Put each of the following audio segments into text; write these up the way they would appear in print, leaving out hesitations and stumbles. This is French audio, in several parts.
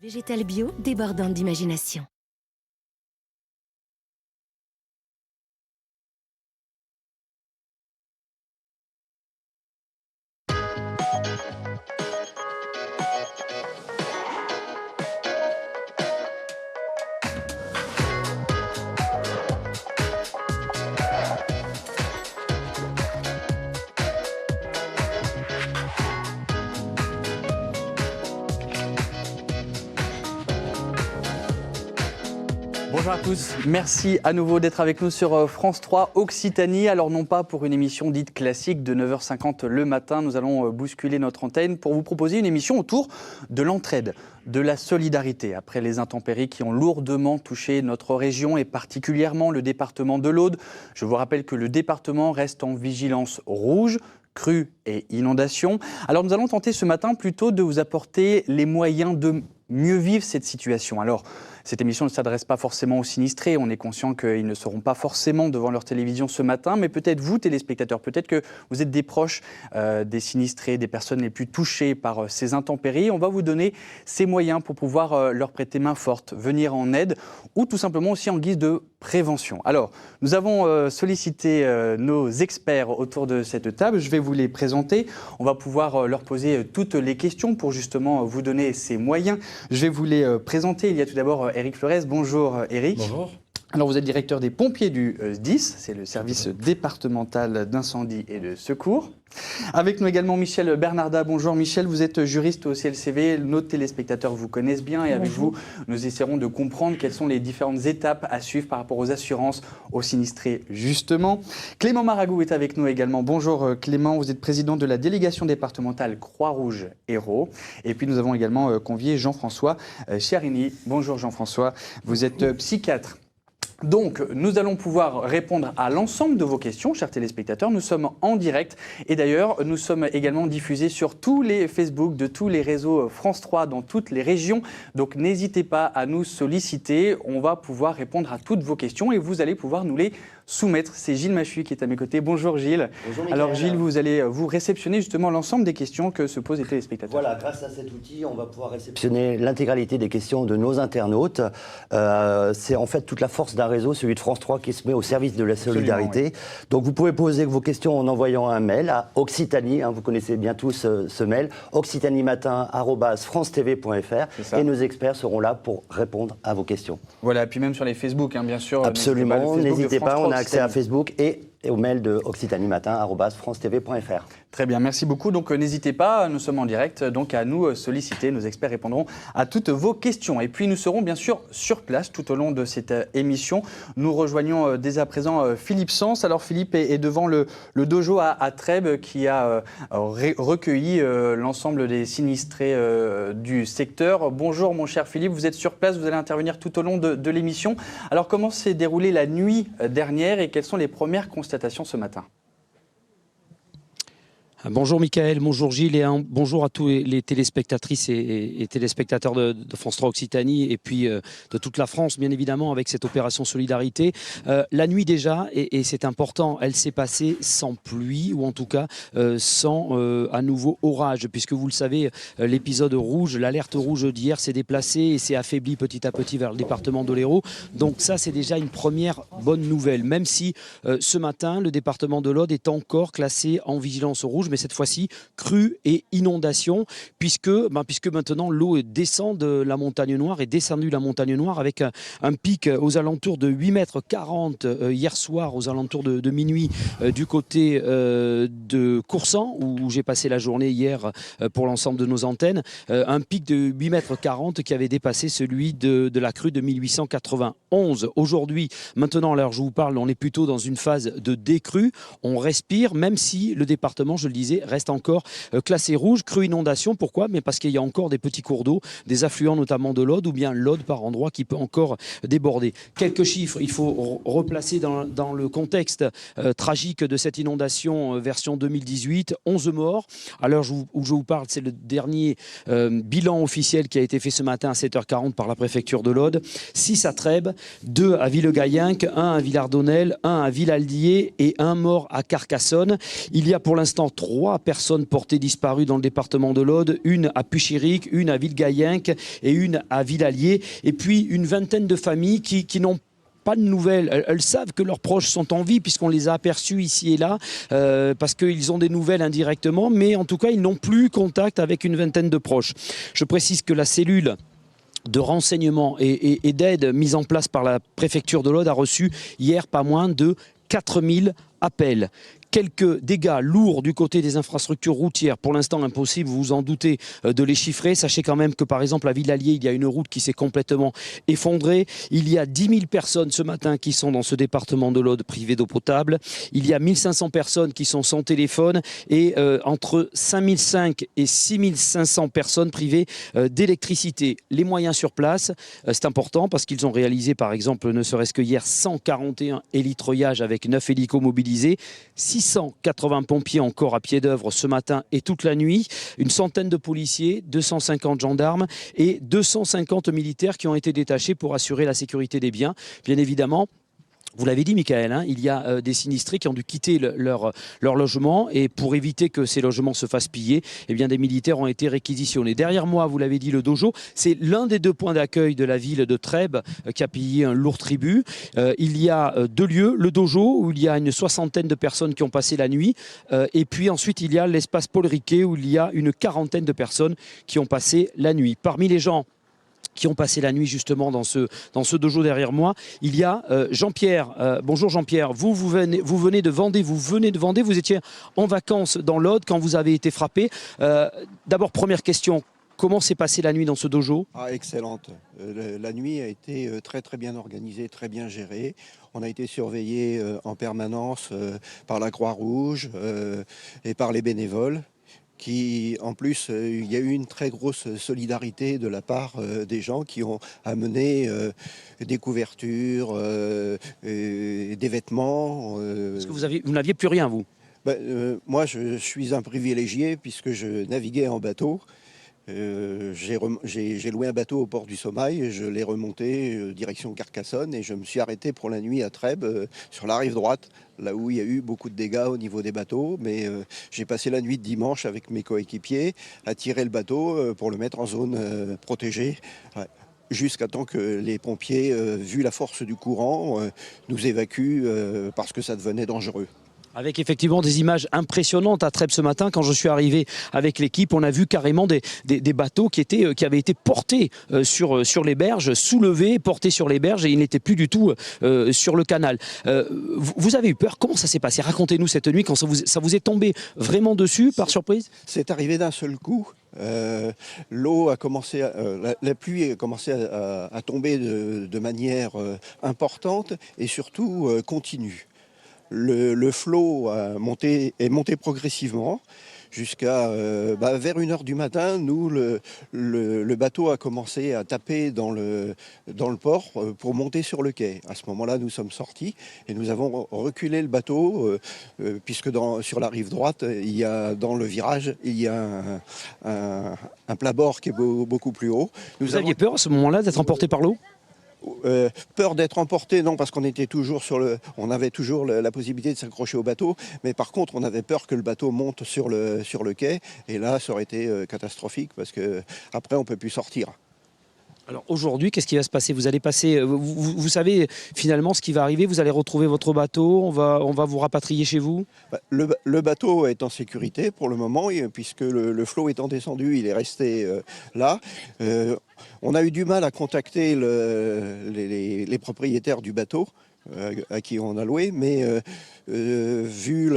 Végétal bio débordante d'imagination. Bonjour à tous, merci à nouveau d'être avec nous sur France 3 Occitanie. Alors non pas pour une émission dite classique de 9h50 le matin, nous allons bousculer notre antenne pour vous proposer une émission autour de l'entraide, de la solidarité. Après les intempéries qui ont lourdement touché notre région et particulièrement le département de l'Aude, je vous rappelle que le département reste en vigilance rouge, crues et inondations. Alors nous allons tenter ce matin plutôt de vous apporter les moyens de mieux vivre cette situation. Alors, cette émission ne s'adresse pas forcément aux sinistrés. On est conscient qu'ils ne seront pas forcément devant leur télévision ce matin, mais peut-être vous, téléspectateurs, peut-être que vous êtes des proches des sinistrés, des personnes les plus touchées par ces intempéries. On va vous donner ces moyens pour pouvoir leur prêter main forte, venir en aide ou tout simplement aussi en guise de prévention. Alors, nous avons sollicité nos experts autour de cette table. Je vais vous les présenter. On va pouvoir leur poser toutes les questions pour justement vous donner ces moyens. Je vais vous les présenter. Il y a tout d'abord Éric Fleurès. Bonjour Éric. Bonjour. Alors vous êtes directeur des pompiers du SDIS, c'est le service départemental d'incendie et de secours. Avec nous également Michel Bernarda. Bonjour Michel, vous êtes juriste au CLCV, nos téléspectateurs vous connaissent bien et avec vous, nous essaierons de comprendre quelles sont les différentes étapes à suivre par rapport aux assurances, aux sinistrés justement. Clément Maragou est avec nous également. Bonjour Clément, vous êtes président de la délégation départementale Croix-Rouge Hérault. Et puis nous avons également convié Jean-François Chiarini. Bonjour Jean-François, vous êtes psychiatre. Donc, nous allons pouvoir répondre à l'ensemble de vos questions, chers téléspectateurs. Nous sommes en direct et d'ailleurs, nous sommes également diffusés sur tous les Facebook de tous les réseaux France 3 dans toutes les régions. Donc, n'hésitez pas à nous solliciter. On va pouvoir répondre à toutes vos questions et vous allez pouvoir nous les soumettre. C'est Gilles Machu qui est à mes côtés. Bonjour Gilles. Bonjour Michael. Alors Gilles, vous allez vous réceptionner justement l'ensemble des questions que se posent les téléspectateurs. Voilà, grâce à cet outil, on va pouvoir réceptionner l'intégralité des questions de nos internautes. C'est en fait toute la force d'un réseau, celui de France 3, qui se met au service de la solidarité. Oui. Donc vous pouvez poser vos questions en envoyant un mail à Occitanie, vous connaissez bien tous ce mail, occitaniematin@francetv.fr et nos experts seront là pour répondre à vos questions. Voilà, puis même sur les Facebook, bien sûr. Absolument, n'hésitez pas, on a accès à Facebook et au mail de occitaniematin@francetv.fr. Très bien, merci beaucoup. Donc n'hésitez pas, nous sommes en direct, donc à nous solliciter. Nos experts répondront à toutes vos questions. Et puis nous serons bien sûr sur place tout au long de cette émission. Nous rejoignons dès à présent Philippe Sens. Alors Philippe est devant le dojo à Trèbes qui a recueilli l'ensemble des sinistrés du secteur. Bonjour mon cher Philippe, vous êtes sur place, vous allez intervenir tout au long de l'émission. Alors comment s'est déroulée la nuit dernière et quelles sont les premières constatations ce matin ? Bonjour Michael, bonjour Gilles et bonjour à tous les téléspectatrices et téléspectateurs de France 3 Occitanie et puis de toute la France bien évidemment avec cette opération Solidarité. La nuit déjà, et c'est important, elle s'est passée sans pluie ou en tout cas sans à nouveau orage puisque vous le savez l'épisode rouge, l'alerte rouge d'hier s'est déplacée et s'est affaiblie petit à petit vers le département de l'Hérault. Donc ça c'est déjà une première bonne nouvelle même si ce matin le département de l'Aude est encore classé en vigilance rouge mais cette fois-ci crue et inondation, puisque maintenant l'eau descend de la montagne noire, est descendue de la montagne noire avec un pic aux alentours de 8,40 m hier soir, aux alentours de minuit, du côté de Coursan, où j'ai passé la journée hier pour l'ensemble de nos antennes, un pic de 8,40 m qui avait dépassé celui de la crue de 1891. Aujourd'hui, maintenant, à l'heure où je vous parle, on est plutôt dans une phase de décrue, on respire, même si le département, je le disais, reste encore classé rouge, crue inondation. Pourquoi ? Mais parce qu'il y a encore des petits cours d'eau, des affluents notamment de l'Aude ou bien l'Aude par endroits qui peut encore déborder. Quelques chiffres, il faut replacer dans le contexte tragique de cette inondation version 2018, 11 morts. À l'heure où je vous parle, c'est le dernier bilan officiel qui a été fait ce matin à 7h40 par la préfecture de l'Aude. 6 à Trèbes, 2 à Villegayenc, 1 à Villardonnel, 1 à Villaldier et 1 mort à Carcassonne. Il y a pour l'instant 3 3 personnes portées disparues dans le département de l'Aude, une à Puchéric, une à Villegayenc et une à Villallier. Et puis une vingtaine de familles qui n'ont pas de nouvelles. Elles savent que leurs proches sont en vie puisqu'on les a aperçus ici et là parce qu'ils ont des nouvelles indirectement, mais en tout cas ils n'ont plus contact avec une vingtaine de proches. Je précise que la cellule de renseignement et d'aide mise en place par la préfecture de l'Aude a reçu hier pas moins de 4000 appels. Quelques dégâts lourds du côté des infrastructures routières, pour l'instant impossible, vous vous en doutez, de les chiffrer. Sachez quand même que par exemple à Villallier, il y a une route qui s'est complètement effondrée. Il y a 10 000 personnes ce matin qui sont dans ce département de l'Aude privées d'eau potable. Il y a 1500 personnes qui sont sans téléphone et entre 5005 et 6500 personnes privées d'électricité. Les moyens sur place, c'est important parce qu'ils ont réalisé par exemple, ne serait-ce que hier, 141 hélitreuillages avec 9 hélicos mobilisés. 680 pompiers encore à pied d'œuvre ce matin et toute la nuit, une centaine de policiers, 250 gendarmes et 250 militaires qui ont été détachés pour assurer la sécurité des biens. Bien évidemment, vous l'avez dit, Michael, hein, il y a des sinistrés qui ont dû quitter leur logement et pour éviter que ces logements se fassent piller, eh bien, des militaires ont été réquisitionnés. Derrière moi, vous l'avez dit, le dojo, c'est l'un des 2 points d'accueil de la ville de Trèbes qui a payé un lourd tribut. Il y a 2 lieux, le dojo où il y a une 60aine de personnes qui ont passé la nuit et puis ensuite il y a l'espace Paul Riquet où il y a une 40aine de personnes qui ont passé la nuit. Parmi les gens qui ont passé la nuit justement dans ce dojo derrière moi, il y a Jean-Pierre. Bonjour Jean-Pierre, vous venez de Vendée, vous étiez en vacances dans l'Aude quand vous avez été frappé. D'abord, première question, comment s'est passée la nuit dans ce dojo ? Excellente. La nuit a été très très bien organisée, très bien gérée. On a été surveillé en permanence par la Croix-Rouge et par les bénévoles. En plus, il y a eu une très grosse solidarité de la part des gens qui ont amené des couvertures, des vêtements. Parce que vous n'aviez plus rien, vous ? Moi, je suis un privilégié puisque je naviguais en bateau. J'ai loué un bateau au port du Sommail, je l'ai remonté direction Carcassonne et je me suis arrêté pour la nuit à Trèbes, sur la rive droite, là où il y a eu beaucoup de dégâts au niveau des bateaux. Mais j'ai passé la nuit de dimanche avec mes coéquipiers à tirer le bateau pour le mettre en zone protégée. Ouais. Jusqu'à temps que les pompiers, vu la force du courant, nous évacuent parce que ça devenait dangereux. Avec effectivement des images impressionnantes à Trèbes ce matin. Quand je suis arrivé avec l'équipe, on a vu carrément des bateaux qui avaient été portés sur les berges, soulevés, portés sur les berges et ils n'étaient plus du tout sur le canal. Vous avez eu peur? Comment ça s'est passé? Racontez-nous cette nuit quand ça vous est tombé vraiment dessus par surprise? C'est arrivé d'un seul coup. L'eau a commencé, la pluie a commencé à tomber de manière importante et surtout continue. Le flot est monté progressivement jusqu'à vers 1h du matin. Nous, le bateau a commencé à taper dans le port pour monter sur le quai. À ce moment-là, nous sommes sortis et nous avons reculé le bateau puisque sur la rive droite, dans le virage, il y a un plat-bord qui est beaucoup plus haut. Vous aviez peur à ce moment-là d'être emporté par l'eau ? Peur d'être emporté, non, parce qu'on était toujours on avait toujours la possibilité de s'accrocher au bateau, mais par contre on avait peur que le bateau monte sur le quai, et là ça aurait été catastrophique parce que après on peut plus sortir. Alors aujourd'hui, qu'est-ce qui va se passer? Vous allez passer, vous savez finalement ce qui va arriver. Vous allez retrouver votre bateau. On va vous rapatrier chez vous. Le bateau est en sécurité pour le moment, puisque le flot étant descendu, il est resté là. On a eu du mal à contacter les propriétaires du bateau à qui on a loué, mais vu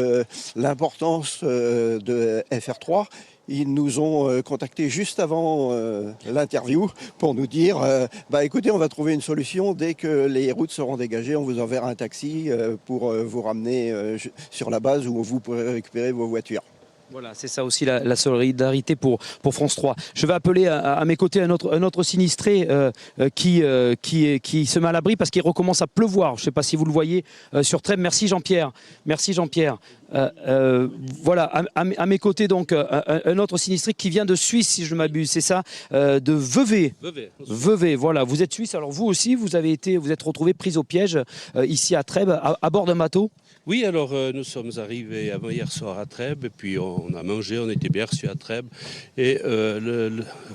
l'importance de FR3, ils nous ont contactés juste avant l'interview pour nous dire écoutez, on va trouver une solution. Dès que les routes seront dégagées, on vous enverra un taxi pour vous ramener sur la base où vous pourrez récupérer vos voitures. Voilà, c'est ça aussi la solidarité pour France 3. Je vais appeler à mes côtés un autre sinistré qui se met à l'abri parce qu'il recommence à pleuvoir. Je ne sais pas si vous le voyez sur Trèbes. Merci Jean-Pierre. Merci Jean-Pierre. Voilà, à mes côtés donc un autre sinistré qui vient de Suisse, si je ne m'abuse, c'est ça, de Vevey. Vevey, voilà. Vous êtes suisse, alors vous aussi, vous êtes retrouvé pris au piège ici à Trèbes, à bord d'un bateau. Oui, alors nous sommes arrivés avant hier soir à Trèbes, et puis on a mangé, on était bien reçus à Trèbes. Et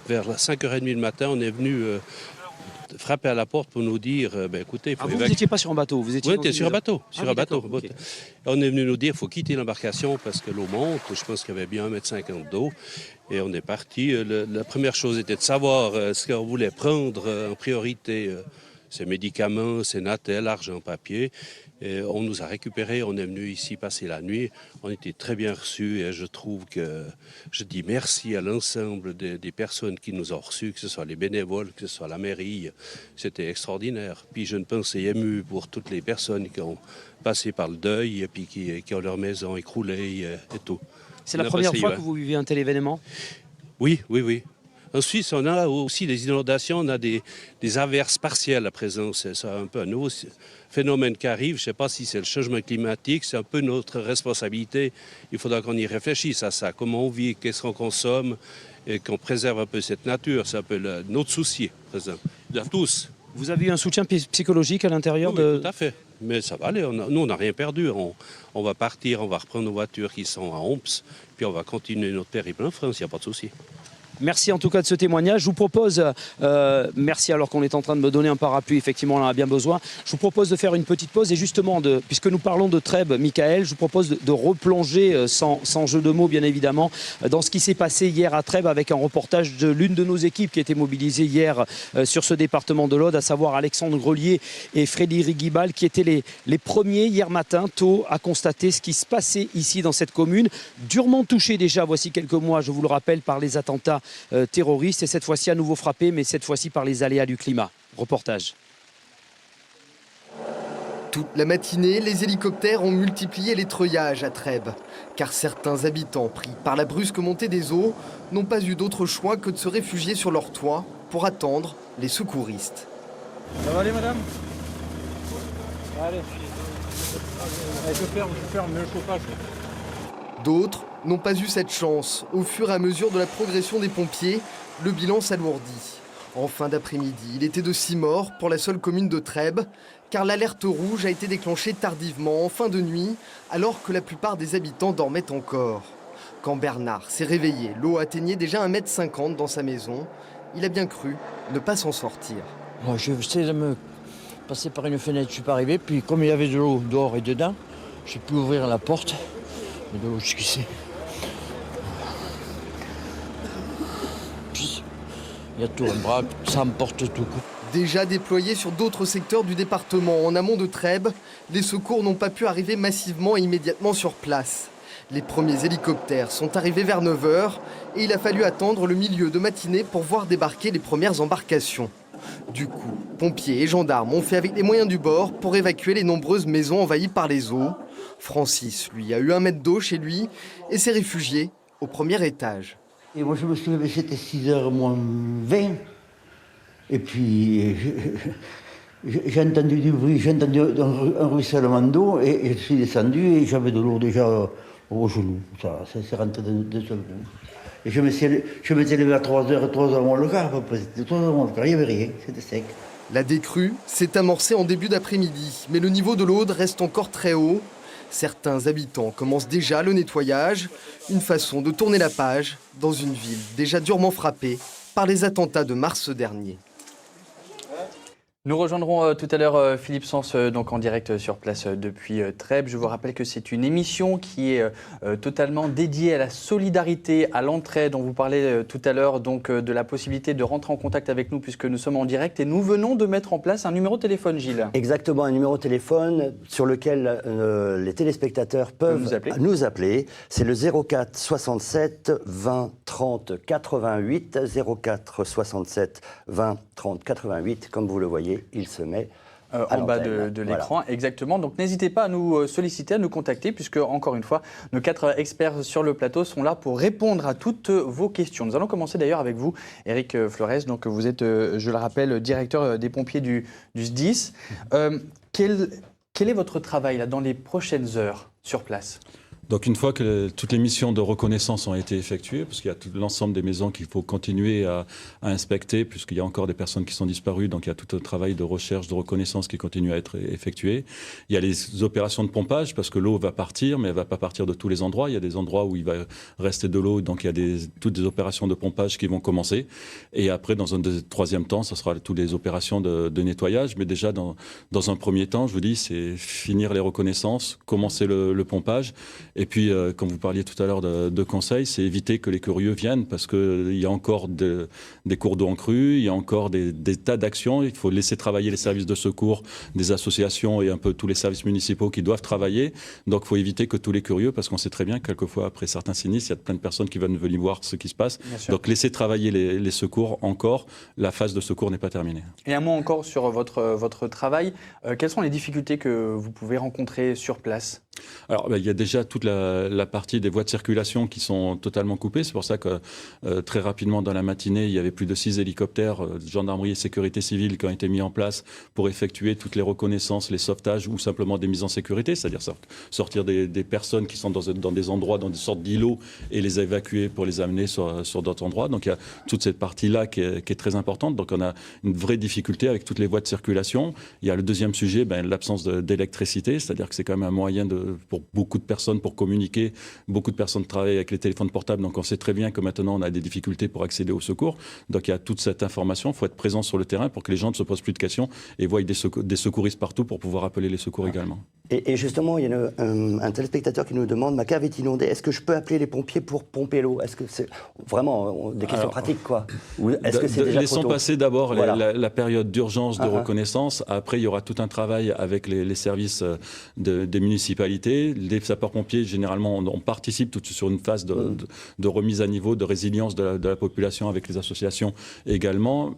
vers 5h30 du matin, on est venu frapper à la porte pour nous dire, écoutez, il faut Vous n'étiez pas sur un bateau, vous étiez Oui, dans on était une sur un bateau. Ah oui, d'accord, ok. On est venu nous dire qu'il faut quitter l'embarcation parce que l'eau monte. Je pense qu'il y avait bien 1,50 m d'eau. Et on est parti. La première chose était de savoir ce qu'on voulait prendre en priorité. Ces médicaments, ces nattels, l'argent, papier. Et on nous a récupérés, on est venu ici passer la nuit. On était très bien reçus et je trouve que je dis merci à l'ensemble des personnes qui nous ont reçus, que ce soit les bénévoles, que ce soit la mairie. C'était extraordinaire. Puis je ne pensais ému pour toutes les personnes qui ont passé par le deuil et puis qui ont leur maison écroulée et tout. C'est la première fois que vous vivez un tel événement? Oui, oui, oui. En Suisse, on a aussi des inondations, on a des averses partielles à présent. C'est un peu un nouveau phénomène qui arrive. Je ne sais pas si c'est le changement climatique, c'est un peu notre responsabilité. Il faudra qu'on y réfléchisse à ça. Comment on vit, qu'est-ce qu'on consomme et qu'on préserve un peu cette nature. C'est un peu notre souci, présent, de tous. Vous avez eu un soutien psychologique à l'intérieur Oui, tout à fait. Mais ça va aller. Nous, on n'a rien perdu. On va partir, on va reprendre nos voitures qui sont à Omps, puis on va continuer notre périple en France, il n'y a pas de souci. Merci en tout cas de ce témoignage. Je vous propose, merci alors qu'on est en train de me donner un parapluie, effectivement on en a bien besoin. Je vous propose de faire une petite pause et justement, puisque nous parlons de Trèbes, Michael, je vous propose de replonger, sans jeu de mots bien évidemment, dans ce qui s'est passé hier à Trèbes avec un reportage de l'une de nos équipes qui était mobilisée hier sur ce département de l'Aude, à savoir Alexandre Grelier et Frédéric Guibal, qui étaient les premiers hier matin, tôt, à constater ce qui se passait ici dans cette commune, durement touchée déjà, voici quelques mois, je vous le rappelle, par les attentats terroristes et cette fois-ci à nouveau frappé, mais cette fois-ci par les aléas du climat. Reportage. Toute la matinée, les hélicoptères ont multiplié les treuillages à Trèbes, car certains habitants pris par la brusque montée des eaux n'ont pas eu d'autre choix que de se réfugier sur leur toit pour attendre les secouristes. Ça va aller, madame? Allez. Allez, je ferme, mets le chauffage. D'autres n'ont pas eu cette chance. Au fur et à mesure de la progression des pompiers, le bilan s'alourdit. En fin d'après-midi, il était de 6 morts pour la seule commune de Trèbes, car l'alerte rouge a été déclenchée tardivement, en fin de nuit, alors que la plupart des habitants dormaient encore. Quand Bernard s'est réveillé, l'eau atteignait déjà 1,50 m dans sa maison. Il a bien cru ne pas s'en sortir. Moi, je sais de me passer par une fenêtre, je suis pas arrivé, puis comme il y avait de l'eau dehors et dedans, j'ai pu ouvrir la porte. De l'eau jusqu'ici. Il y a tout, un bras, ça emporte tout. Déjà déployés sur d'autres secteurs du département, en amont de Trèbes, les secours n'ont pas pu arriver massivement et immédiatement sur place. Les premiers hélicoptères sont arrivés vers 9 h et il a fallu attendre le milieu de matinée pour voir débarquer les premières embarcations. Du coup, pompiers et gendarmes ont fait avec les moyens du bord pour évacuer les nombreuses maisons envahies par les eaux. Francis, lui, a eu 1 mètre d'eau chez lui et s'est réfugié au premier étage. Et moi, je me suis levé, c'était 6h moins 20. Et puis, j'ai entendu du bruit, j'ai entendu un ruissellement d'eau et je suis descendu et j'avais de l'eau déjà au genou. Ça s'est rentré de seul coup. Et je m'étais levé à 3h moins le quart à peu près. C'était 3h moins le quart, il n'y avait rien, c'était sec. La décrue s'est amorcée en début d'après-midi, mais le niveau de l'Aude reste encore très haut. Certains habitants commencent déjà le nettoyage, une façon de tourner la page dans une ville déjà durement frappée par les attentats de mars dernier. Nous rejoindrons tout à l'heure Philippe Sens, donc en direct sur place depuis Trèbes. Je vous rappelle que c'est une émission qui est totalement dédiée à la solidarité, à l'entraide. On vous parlait tout à l'heure donc de la possibilité de rentrer en contact avec nous puisque nous sommes en direct et nous venons de mettre en place un numéro de téléphone, Gilles. Exactement, un numéro de téléphone sur lequel les téléspectateurs peuvent nous appeler. C'est le 04 67 20 30 88, 04 67 20 30 88, comme vous le voyez. Il se met en bas de l'écran, voilà. Exactement. Donc n'hésitez pas à nous solliciter, à nous contacter, puisque encore une fois, nos 4 experts sur le plateau sont là pour répondre à toutes vos questions. Nous allons commencer d'ailleurs avec vous, Éric Flores. Donc vous êtes, je le rappelle, directeur des pompiers du SDIS. Quel est votre travail là, dans les prochaines heures sur place ? Donc une fois que toutes les missions de reconnaissance ont été effectuées, parce qu'il y a tout l'ensemble des maisons qu'il faut continuer à inspecter, puisqu'il y a encore des personnes qui sont disparues, donc il y a tout un travail de recherche, de reconnaissance qui continue à être effectué. Il y a les opérations de pompage, parce que l'eau va partir, mais elle ne va pas partir de tous les endroits. Il y a des endroits où il va rester de l'eau, donc il y a toutes des opérations de pompage qui vont commencer. Et après, dans un troisième temps, ce sera toutes les opérations de nettoyage. Mais déjà, dans un premier temps, je vous dis, c'est finir les reconnaissances, commencer le pompage. Et puis, comme vous parliez tout à l'heure de conseils, c'est éviter que les curieux viennent parce qu'il y a encore des cours d'eau en crue, il y a encore des tas d'actions. Il faut laisser travailler les services de secours, des associations et un peu tous les services municipaux qui doivent travailler. Donc, il faut éviter que tous les curieux, parce qu'on sait très bien que quelquefois, après certains sinistres, il y a plein de personnes qui veulent venir voir ce qui se passe. Donc, laisser travailler les secours encore. La phase de secours n'est pas terminée. Et un mot encore sur votre travail. Quelles sont les difficultés que vous pouvez rencontrer sur place ? Alors, il y a déjà toute la partie des voies de circulation qui sont totalement coupées. C'est pour ça que très rapidement dans la matinée, il y avait plus de 6 hélicoptères, gendarmerie et sécurité civile qui ont été mis en place pour effectuer toutes les reconnaissances, les sauvetages ou simplement des mises en sécurité, c'est-à-dire sortir des personnes qui sont dans des endroits, dans des sortes d'îlots et les évacuer pour les amener sur d'autres endroits. Donc il y a toute cette partie-là qui est très importante. Donc on a une vraie difficulté avec toutes les voies de circulation. Il y a le deuxième sujet, l'absence d'électricité, c'est-à-dire que c'est quand même un moyen pour beaucoup de personnes pour communiquer. Beaucoup de personnes travaillent avec les téléphones portables, donc on sait très bien que maintenant on a des difficultés pour accéder au secours. Donc il y a toute cette information, il faut être présent sur le terrain pour que les gens ne se posent plus de questions et voient des secouristes partout pour pouvoir appeler les secours également. Et justement, il y a un téléspectateur qui nous demande, ma cave est inondée, est-ce que je peux appeler les pompiers pour pomper l'eau? Est-ce que c'est vraiment des questions pratiques, quoi? Ou est-ce que c'est déjà laissons trop tôt? passer d'abord Voilà. la période d'urgence de reconnaissance. Après, il y aura tout un travail avec les services des municipalités. Les sapeurs-pompiers, généralement, on participe tout sur une phase de remise à niveau, de résilience de la population avec les associations également.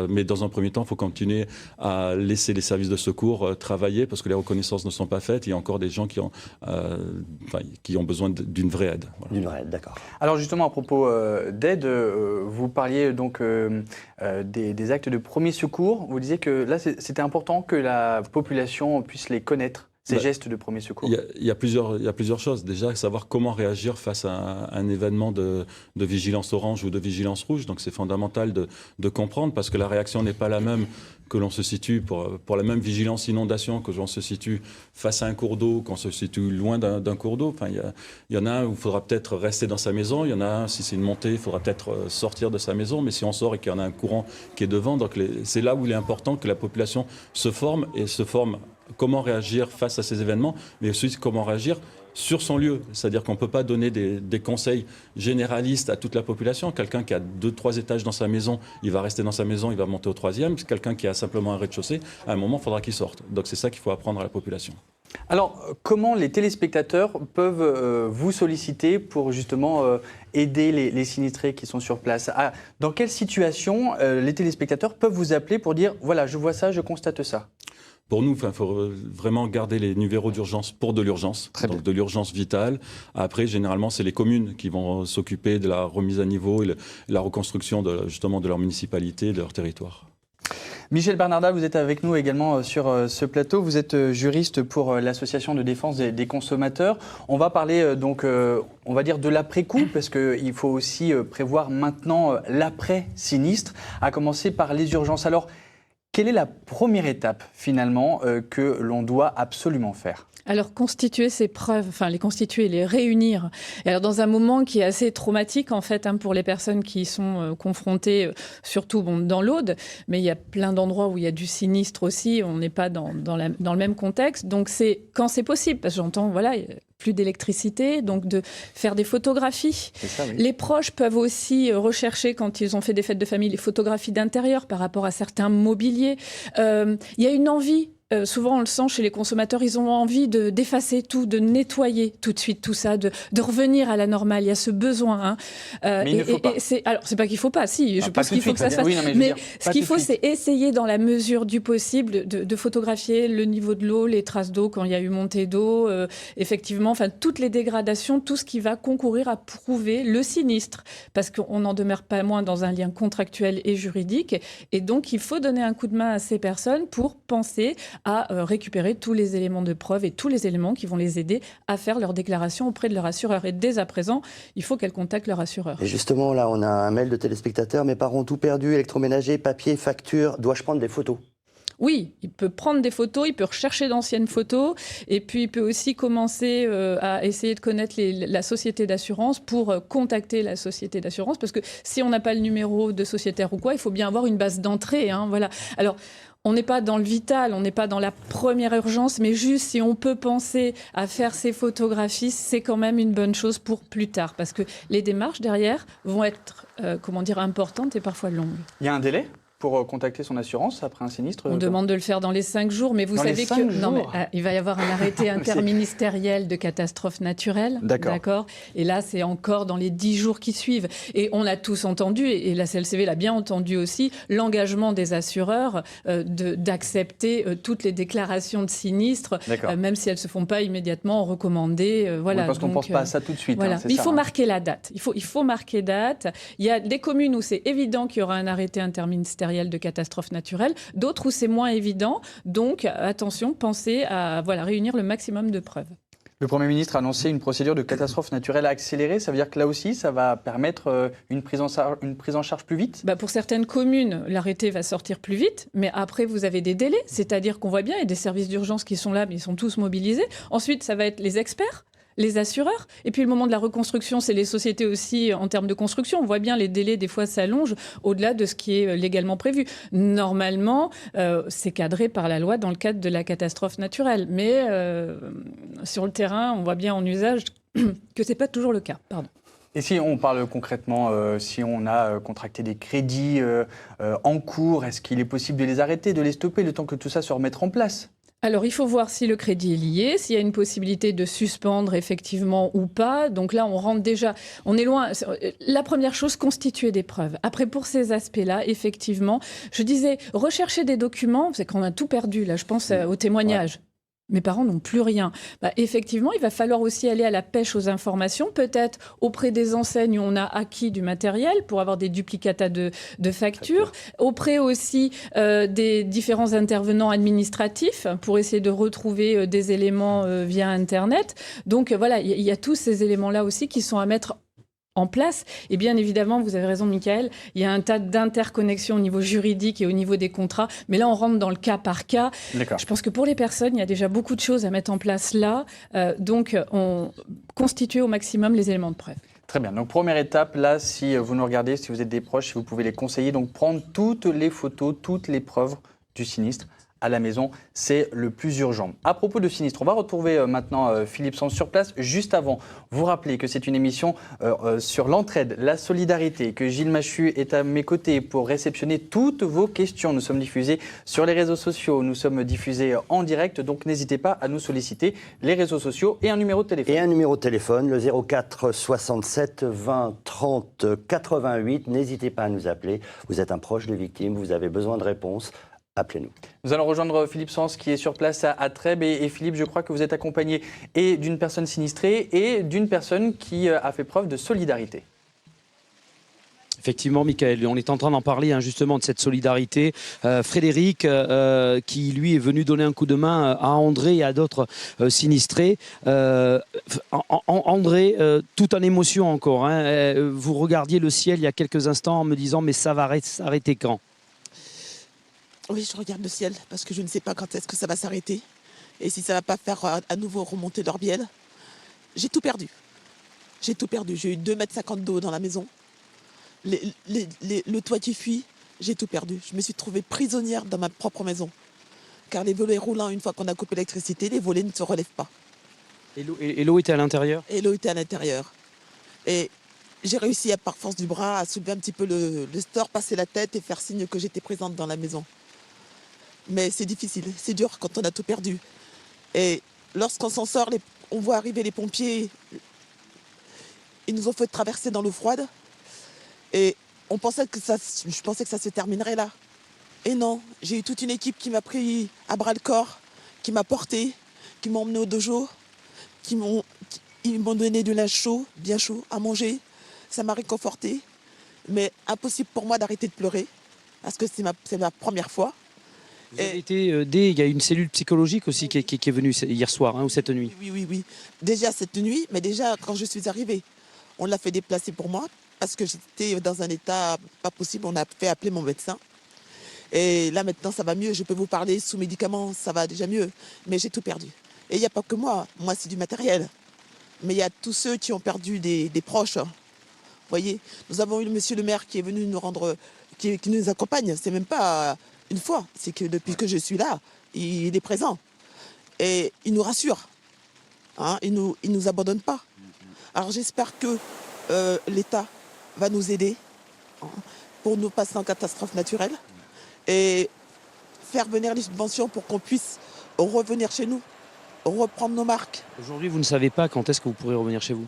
Mais dans un premier temps, il faut continuer à laisser les services de secours travailler parce que les reconnaissances ne sont pas faites. Il y a encore des gens qui ont besoin d'une vraie aide. Voilà. D'une vraie aide, d'accord. Alors justement, à propos d'aide, vous parliez donc des actes de premier secours. Vous disiez que là, c'était important que la population puisse les connaître. Ces gestes de premier secours. Il y a plusieurs choses. Déjà, savoir comment réagir face à un événement de vigilance orange ou de vigilance rouge. Donc, c'est fondamental de comprendre parce que la réaction n'est pas la même que l'on se situe pour la même vigilance inondation que l'on se situe face à un cours d'eau, qu'on se situe loin d'un cours d'eau. Enfin, il y en a un où il faudra peut-être rester dans sa maison. Il y en a un, si c'est une montée, il faudra peut-être sortir de sa maison. Mais si on sort et qu'il y en a un courant qui est devant, donc c'est là où il est important que la population se forme comment réagir face à ces événements, mais aussi comment réagir sur son lieu. C'est-à-dire qu'on ne peut pas donner des conseils généralistes à toute la population. Quelqu'un qui a 2-3 étages dans sa maison, il va rester dans sa maison, il va monter au 3e. Quelqu'un qui a simplement un rez-de-chaussée, à un moment, il faudra qu'il sorte. Donc c'est ça qu'il faut apprendre à la population. Alors, comment les téléspectateurs peuvent vous solliciter pour justement aider les sinistrés qui sont sur place? Dans quelle situation les téléspectateurs peuvent vous appeler pour dire « Voilà, je vois ça, je constate ça ». Pour nous, il faut vraiment garder les numéros d'urgence pour de l'urgence, donc de l'urgence vitale. Après, généralement, c'est les communes qui vont s'occuper de la remise à niveau et la reconstruction justement de leur municipalité, de leur territoire. Michel Bernarda, vous êtes avec nous également sur ce plateau. Vous êtes juriste pour l'Association de défense des consommateurs. On va parler donc, on va dire de l'après-coup, parce qu'il faut aussi prévoir maintenant l'après-sinistre, à commencer par les urgences. Alors, quelle est la première étape, finalement, que l'on doit absolument faire ? Alors, constituer ces preuves, les constituer, les réunir. Et alors, dans un moment qui est assez traumatique, en fait, pour les personnes qui sont confrontées, surtout dans l'Aude, mais il y a plein d'endroits où il y a du sinistre aussi, on n'est pas dans le même contexte. Donc, c'est quand c'est possible, parce que j'entends, plus d'électricité, donc de faire des photographies. Ça, oui. Les proches peuvent aussi rechercher, quand ils ont fait des fêtes de famille, les photographies d'intérieur par rapport à certains mobiliers. Il y a une envie. Souvent, on le sent chez les consommateurs, ils ont envie d'effacer tout, de nettoyer tout de suite tout ça, de revenir à la normale. Il y a ce besoin. Mais il ne faut pas. Alors, c'est pas qu'il faut pas, si, je pense qu'il faut que ça se fasse. Oui, mais ce qu'il faut, c'est essayer, dans la mesure du possible, de photographier le niveau de l'eau, les traces d'eau quand il y a eu montée d'eau, effectivement, toutes les dégradations, tout ce qui va concourir à prouver le sinistre. Parce qu'on n'en demeure pas moins dans un lien contractuel et juridique. Et donc, il faut donner un coup de main à ces personnes pour penser à récupérer tous les éléments de preuve et tous les éléments qui vont les aider à faire leur déclaration auprès de leur assureur. Et dès à présent, il faut qu'elles contactent leur assureur. Et justement, là, on a un mail de téléspectateurs. Mes parents ont tout perdu, électroménager, papier, facture. Dois-je prendre des photos ? Oui, il peut prendre des photos, il peut rechercher d'anciennes photos et puis il peut aussi commencer à essayer de connaître la société d'assurance pour contacter la société d'assurance parce que si on n'a pas le numéro de sociétaire ou quoi, il faut bien avoir une base d'entrée. Voilà. Alors, on n'est pas dans le vital, on n'est pas dans la première urgence, mais juste si on peut penser à faire ces photographies, c'est quand même une bonne chose pour plus tard parce que les démarches derrière vont être, importantes et parfois longues. Il y a un délai pour contacter son assurance après un sinistre? On demande de le faire dans les 5 jours, mais vous savez il va y avoir un arrêté interministériel de catastrophe naturelle. D'accord. Et là, c'est encore dans les 10 jours qui suivent. Et on a tous entendu, et la CLCV l'a bien entendu aussi, l'engagement des assureurs d'accepter toutes les déclarations de sinistres, même si elles ne se font pas immédiatement recommandées. Oui, parce qu'on ne pense pas à ça tout de suite. Voilà. Il faut marquer la date. Il faut marquer date. Il y a des communes où c'est évident qu'il y aura un arrêté interministériel de catastrophes naturelles, d'autres où c'est moins évident. Donc, attention, pensez à réunir le maximum de preuves. Le Premier ministre a annoncé une procédure de catastrophe naturelle accélérée. Ça veut dire que là aussi, ça va permettre une prise en charge plus vite ? Pour certaines communes, l'arrêté va sortir plus vite, mais après, vous avez des délais. C'est-à-dire qu'on voit bien, il y a des services d'urgence qui sont là, mais ils sont tous mobilisés. Ensuite, ça va être les experts, les assureurs. Et puis le moment de la reconstruction, c'est les sociétés aussi en termes de construction. On voit bien les délais, des fois, s'allongent au-delà de ce qui est légalement prévu. Normalement, c'est cadré par la loi dans le cadre de la catastrophe naturelle. Mais sur le terrain, on voit bien en usage que ce n'est pas toujours le cas. Pardon. Et si on parle concrètement, si on a contracté des crédits en cours, est-ce qu'il est possible de les arrêter, de les stopper, le temps que tout ça se remette en place ? Alors, il faut voir si le crédit est lié, s'il y a une possibilité de suspendre effectivement ou pas. Donc là, on rentre déjà, on est loin. La première chose, constituer des preuves. Après, pour ces aspects-là, effectivement, je disais, rechercher des documents, c'est qu'on a tout perdu. Là, je pense aux témoignages. Ouais. Mes parents n'ont plus rien. Effectivement, il va falloir aussi aller à la pêche aux informations, peut-être auprès des enseignes où on a acquis du matériel pour avoir des duplicata de factures, auprès aussi des différents intervenants administratifs pour essayer de retrouver des éléments via Internet. Donc voilà, il y a tous ces éléments-là aussi qui sont à mettre en place. Et bien évidemment, vous avez raison, Michael, il y a un tas d'interconnexions au niveau juridique et au niveau des contrats. Mais là, on rentre dans le cas par cas. Je pense que pour les personnes, il y a déjà beaucoup de choses à mettre en place là. Donc, on constitue au maximum les éléments de preuve. Très bien. Donc, première étape, là, si vous nous regardez, si vous êtes des proches, si vous pouvez les conseiller, donc prendre toutes les photos, toutes les preuves du sinistre à la maison, c'est le plus urgent. À propos de sinistre, on va retrouver maintenant Philippe Sens sur place. Juste avant, vous rappelez que c'est une émission sur l'entraide, la solidarité, que Gilles Machu est à mes côtés pour réceptionner toutes vos questions. Nous sommes diffusés sur les réseaux sociaux, nous sommes diffusés en direct, donc n'hésitez pas à nous solliciter les réseaux sociaux et un numéro de téléphone. Et un numéro de téléphone, le 04 67 20 30 88. N'hésitez pas à nous appeler. Vous êtes un proche de victime, vous avez besoin de réponses. Appelez-nous. Nous allons rejoindre Philippe Sens qui est sur place à Trèbes. Et Philippe, je crois que vous êtes accompagné et d'une personne sinistrée et d'une personne qui a fait preuve de solidarité. Effectivement, Michael, on est en train d'en parler justement de cette solidarité. Frédéric, qui lui est venu donner un coup de main à André et à d'autres sinistrés. André, tout en émotion encore. Vous regardiez le ciel il y a quelques instants en me disant « mais ça va s'arrêter quand ?» Oui, je regarde le ciel parce que je ne sais pas quand est-ce que ça va s'arrêter et si ça ne va pas faire à nouveau remonter l'Orbiel. J'ai tout perdu. J'ai tout perdu. J'ai eu 2,50 m d'eau dans la maison. Le toit qui fuit, j'ai tout perdu. Je me suis trouvée prisonnière dans ma propre maison. Car les volets roulants, une fois qu'on a coupé l'électricité, les volets ne se relèvent pas. Et l'eau était à l'intérieur ? Et l'eau était à l'intérieur. Et j'ai réussi, par force du bras, à soulever un petit peu le store, passer la tête et faire signe que j'étais présente dans la maison. Mais c'est difficile, c'est dur quand on a tout perdu. Et lorsqu'on s'en sort, on voit arriver les pompiers. Ils nous ont fait traverser dans l'eau froide. Et je pensais que ça se terminerait là. Et non, j'ai eu toute une équipe qui m'a pris à bras le corps, qui m'a porté, qui m'ont emmené au dojo, ils m'ont donné du linge chaud, bien chaud, à manger. Ça m'a réconforté. Mais impossible pour moi d'arrêter de pleurer, parce que c'est ma première fois. Vous avez été il y a une cellule psychologique aussi qui est venue hier soir ou cette nuit. Oui. Déjà cette nuit, mais déjà quand je suis arrivée, on l'a fait déplacer pour moi parce que j'étais dans un état pas possible. On a fait appeler mon médecin. Et là maintenant ça va mieux. Je peux vous parler sous médicaments, ça va déjà mieux. Mais j'ai tout perdu. Et il n'y a pas que moi. Moi c'est du matériel. Mais il y a tous ceux qui ont perdu des proches. Vous voyez, nous avons eu monsieur le maire qui est venu nous rendre, qui nous accompagne. C'est même pas une fois, c'est que depuis que je suis là, il est présent. Et il nous rassure. Hein, il nous abandonne pas. Alors j'espère que l'État va nous aider pour nous passer en catastrophe naturelle et faire venir les subventions pour qu'on puisse revenir chez nous, reprendre nos marques. Aujourd'hui, vous ne savez pas quand est-ce que vous pourrez revenir chez vous?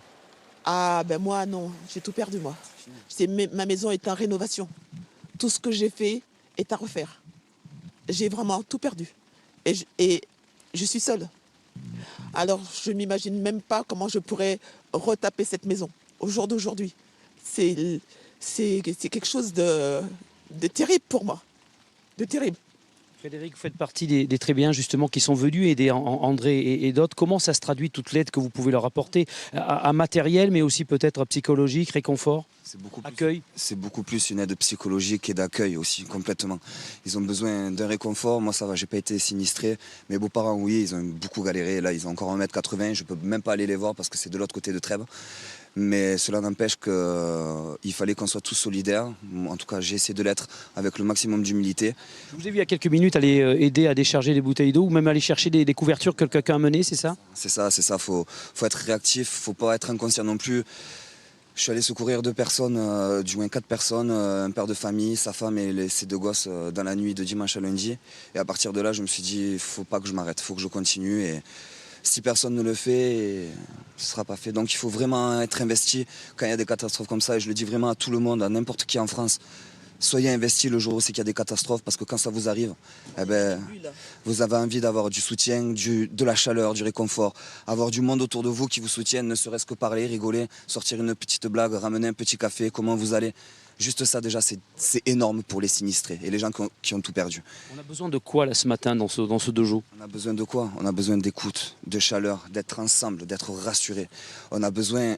Ah ben moi non, j'ai tout perdu moi. Ma maison est en rénovation. Tout ce que j'ai fait est à refaire. J'ai vraiment tout perdu. Et je suis seule. Alors je ne m'imagine même pas comment je pourrais retaper cette maison au jour d'aujourd'hui. C'est quelque chose de terrible pour moi. De terrible. Frédéric, vous faites partie des très bien justement qui sont venus aider André et d'autres. Comment ça se traduit toute l'aide que vous pouvez leur apporter à matériel, mais aussi peut-être psychologique, réconfort, accueil? C'est beaucoup plus une aide psychologique et d'accueil aussi, complètement. Ils ont besoin d'un réconfort. Moi, ça va, j'ai pas été sinistré. Mes beaux-parents, oui, ils ont beaucoup galéré. Là, ils ont encore 1m80. Je peux même pas aller les voir parce que c'est de l'autre côté de Trèbes. Mais cela n'empêche qu'il fallait qu'on soit tous solidaires. En tout cas, j'ai essayé de l'être avec le maximum d'humilité. Je vous ai vu il y a quelques minutes aller aider à décharger des bouteilles d'eau ou même aller chercher des couvertures que quelqu'un a menées, c'est ça? C'est ça. Faut être réactif, faut pas être inconscient non plus. Je suis allé secourir 2 personnes, du moins 4 personnes, un père de famille, sa femme et ses 2 gosses dans la nuit de dimanche à lundi. Et à partir de là, je me suis dit, faut pas que je m'arrête, faut que je continue. Et si personne ne le fait, ce ne sera pas fait. Donc il faut vraiment être investi quand il y a des catastrophes comme ça. Et je le dis vraiment à tout le monde, à n'importe qui en France. Soyez investis le jour où c'est qu'il y a des catastrophes, parce que quand ça vous arrive, vous avez envie d'avoir du soutien, de la chaleur, du réconfort, avoir du monde autour de vous qui vous soutienne, ne serait-ce que parler, rigoler, sortir une petite blague, ramener un petit café, comment vous allez. Juste ça déjà, c'est énorme pour les sinistrés et les gens qui ont tout perdu. On a besoin de quoi là ce matin dans ce dojo? On a besoin de quoi? On a besoin d'écoute, de chaleur, d'être ensemble, d'être rassurés. On a besoin,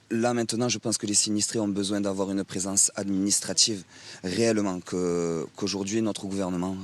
là maintenant, je pense que les sinistrés ont besoin d'avoir une présence administrative réellement, qu'aujourd'hui notre gouvernement,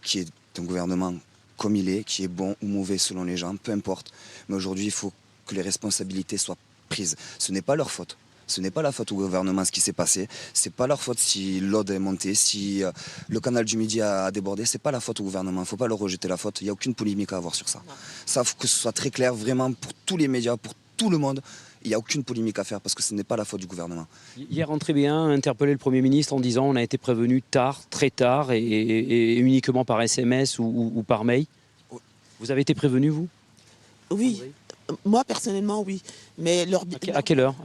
qui est un gouvernement comme il est, qui est bon ou mauvais selon les gens, peu importe. Mais aujourd'hui, il faut que les responsabilités soient prises. Ce n'est pas leur faute. Ce n'est pas la faute au gouvernement ce qui s'est passé. C'est pas leur faute si l'Aude est montée, si le canal du Midi a débordé. C'est pas la faute au gouvernement. Il ne faut pas leur rejeter la faute. Il n'y a aucune polémique à avoir sur ça. Ça, faut que ce soit très clair vraiment pour tous les médias, pour tout le monde. Il n'y a aucune polémique à faire parce que ce n'est pas la faute du gouvernement. Hier, André Béhin a interpellé le Premier ministre en disant on a été prévenu tard, très tard et uniquement par SMS ou par mail. Vous avez été prévenu, vous? Oui, moi personnellement, oui. Mais à quelle heure?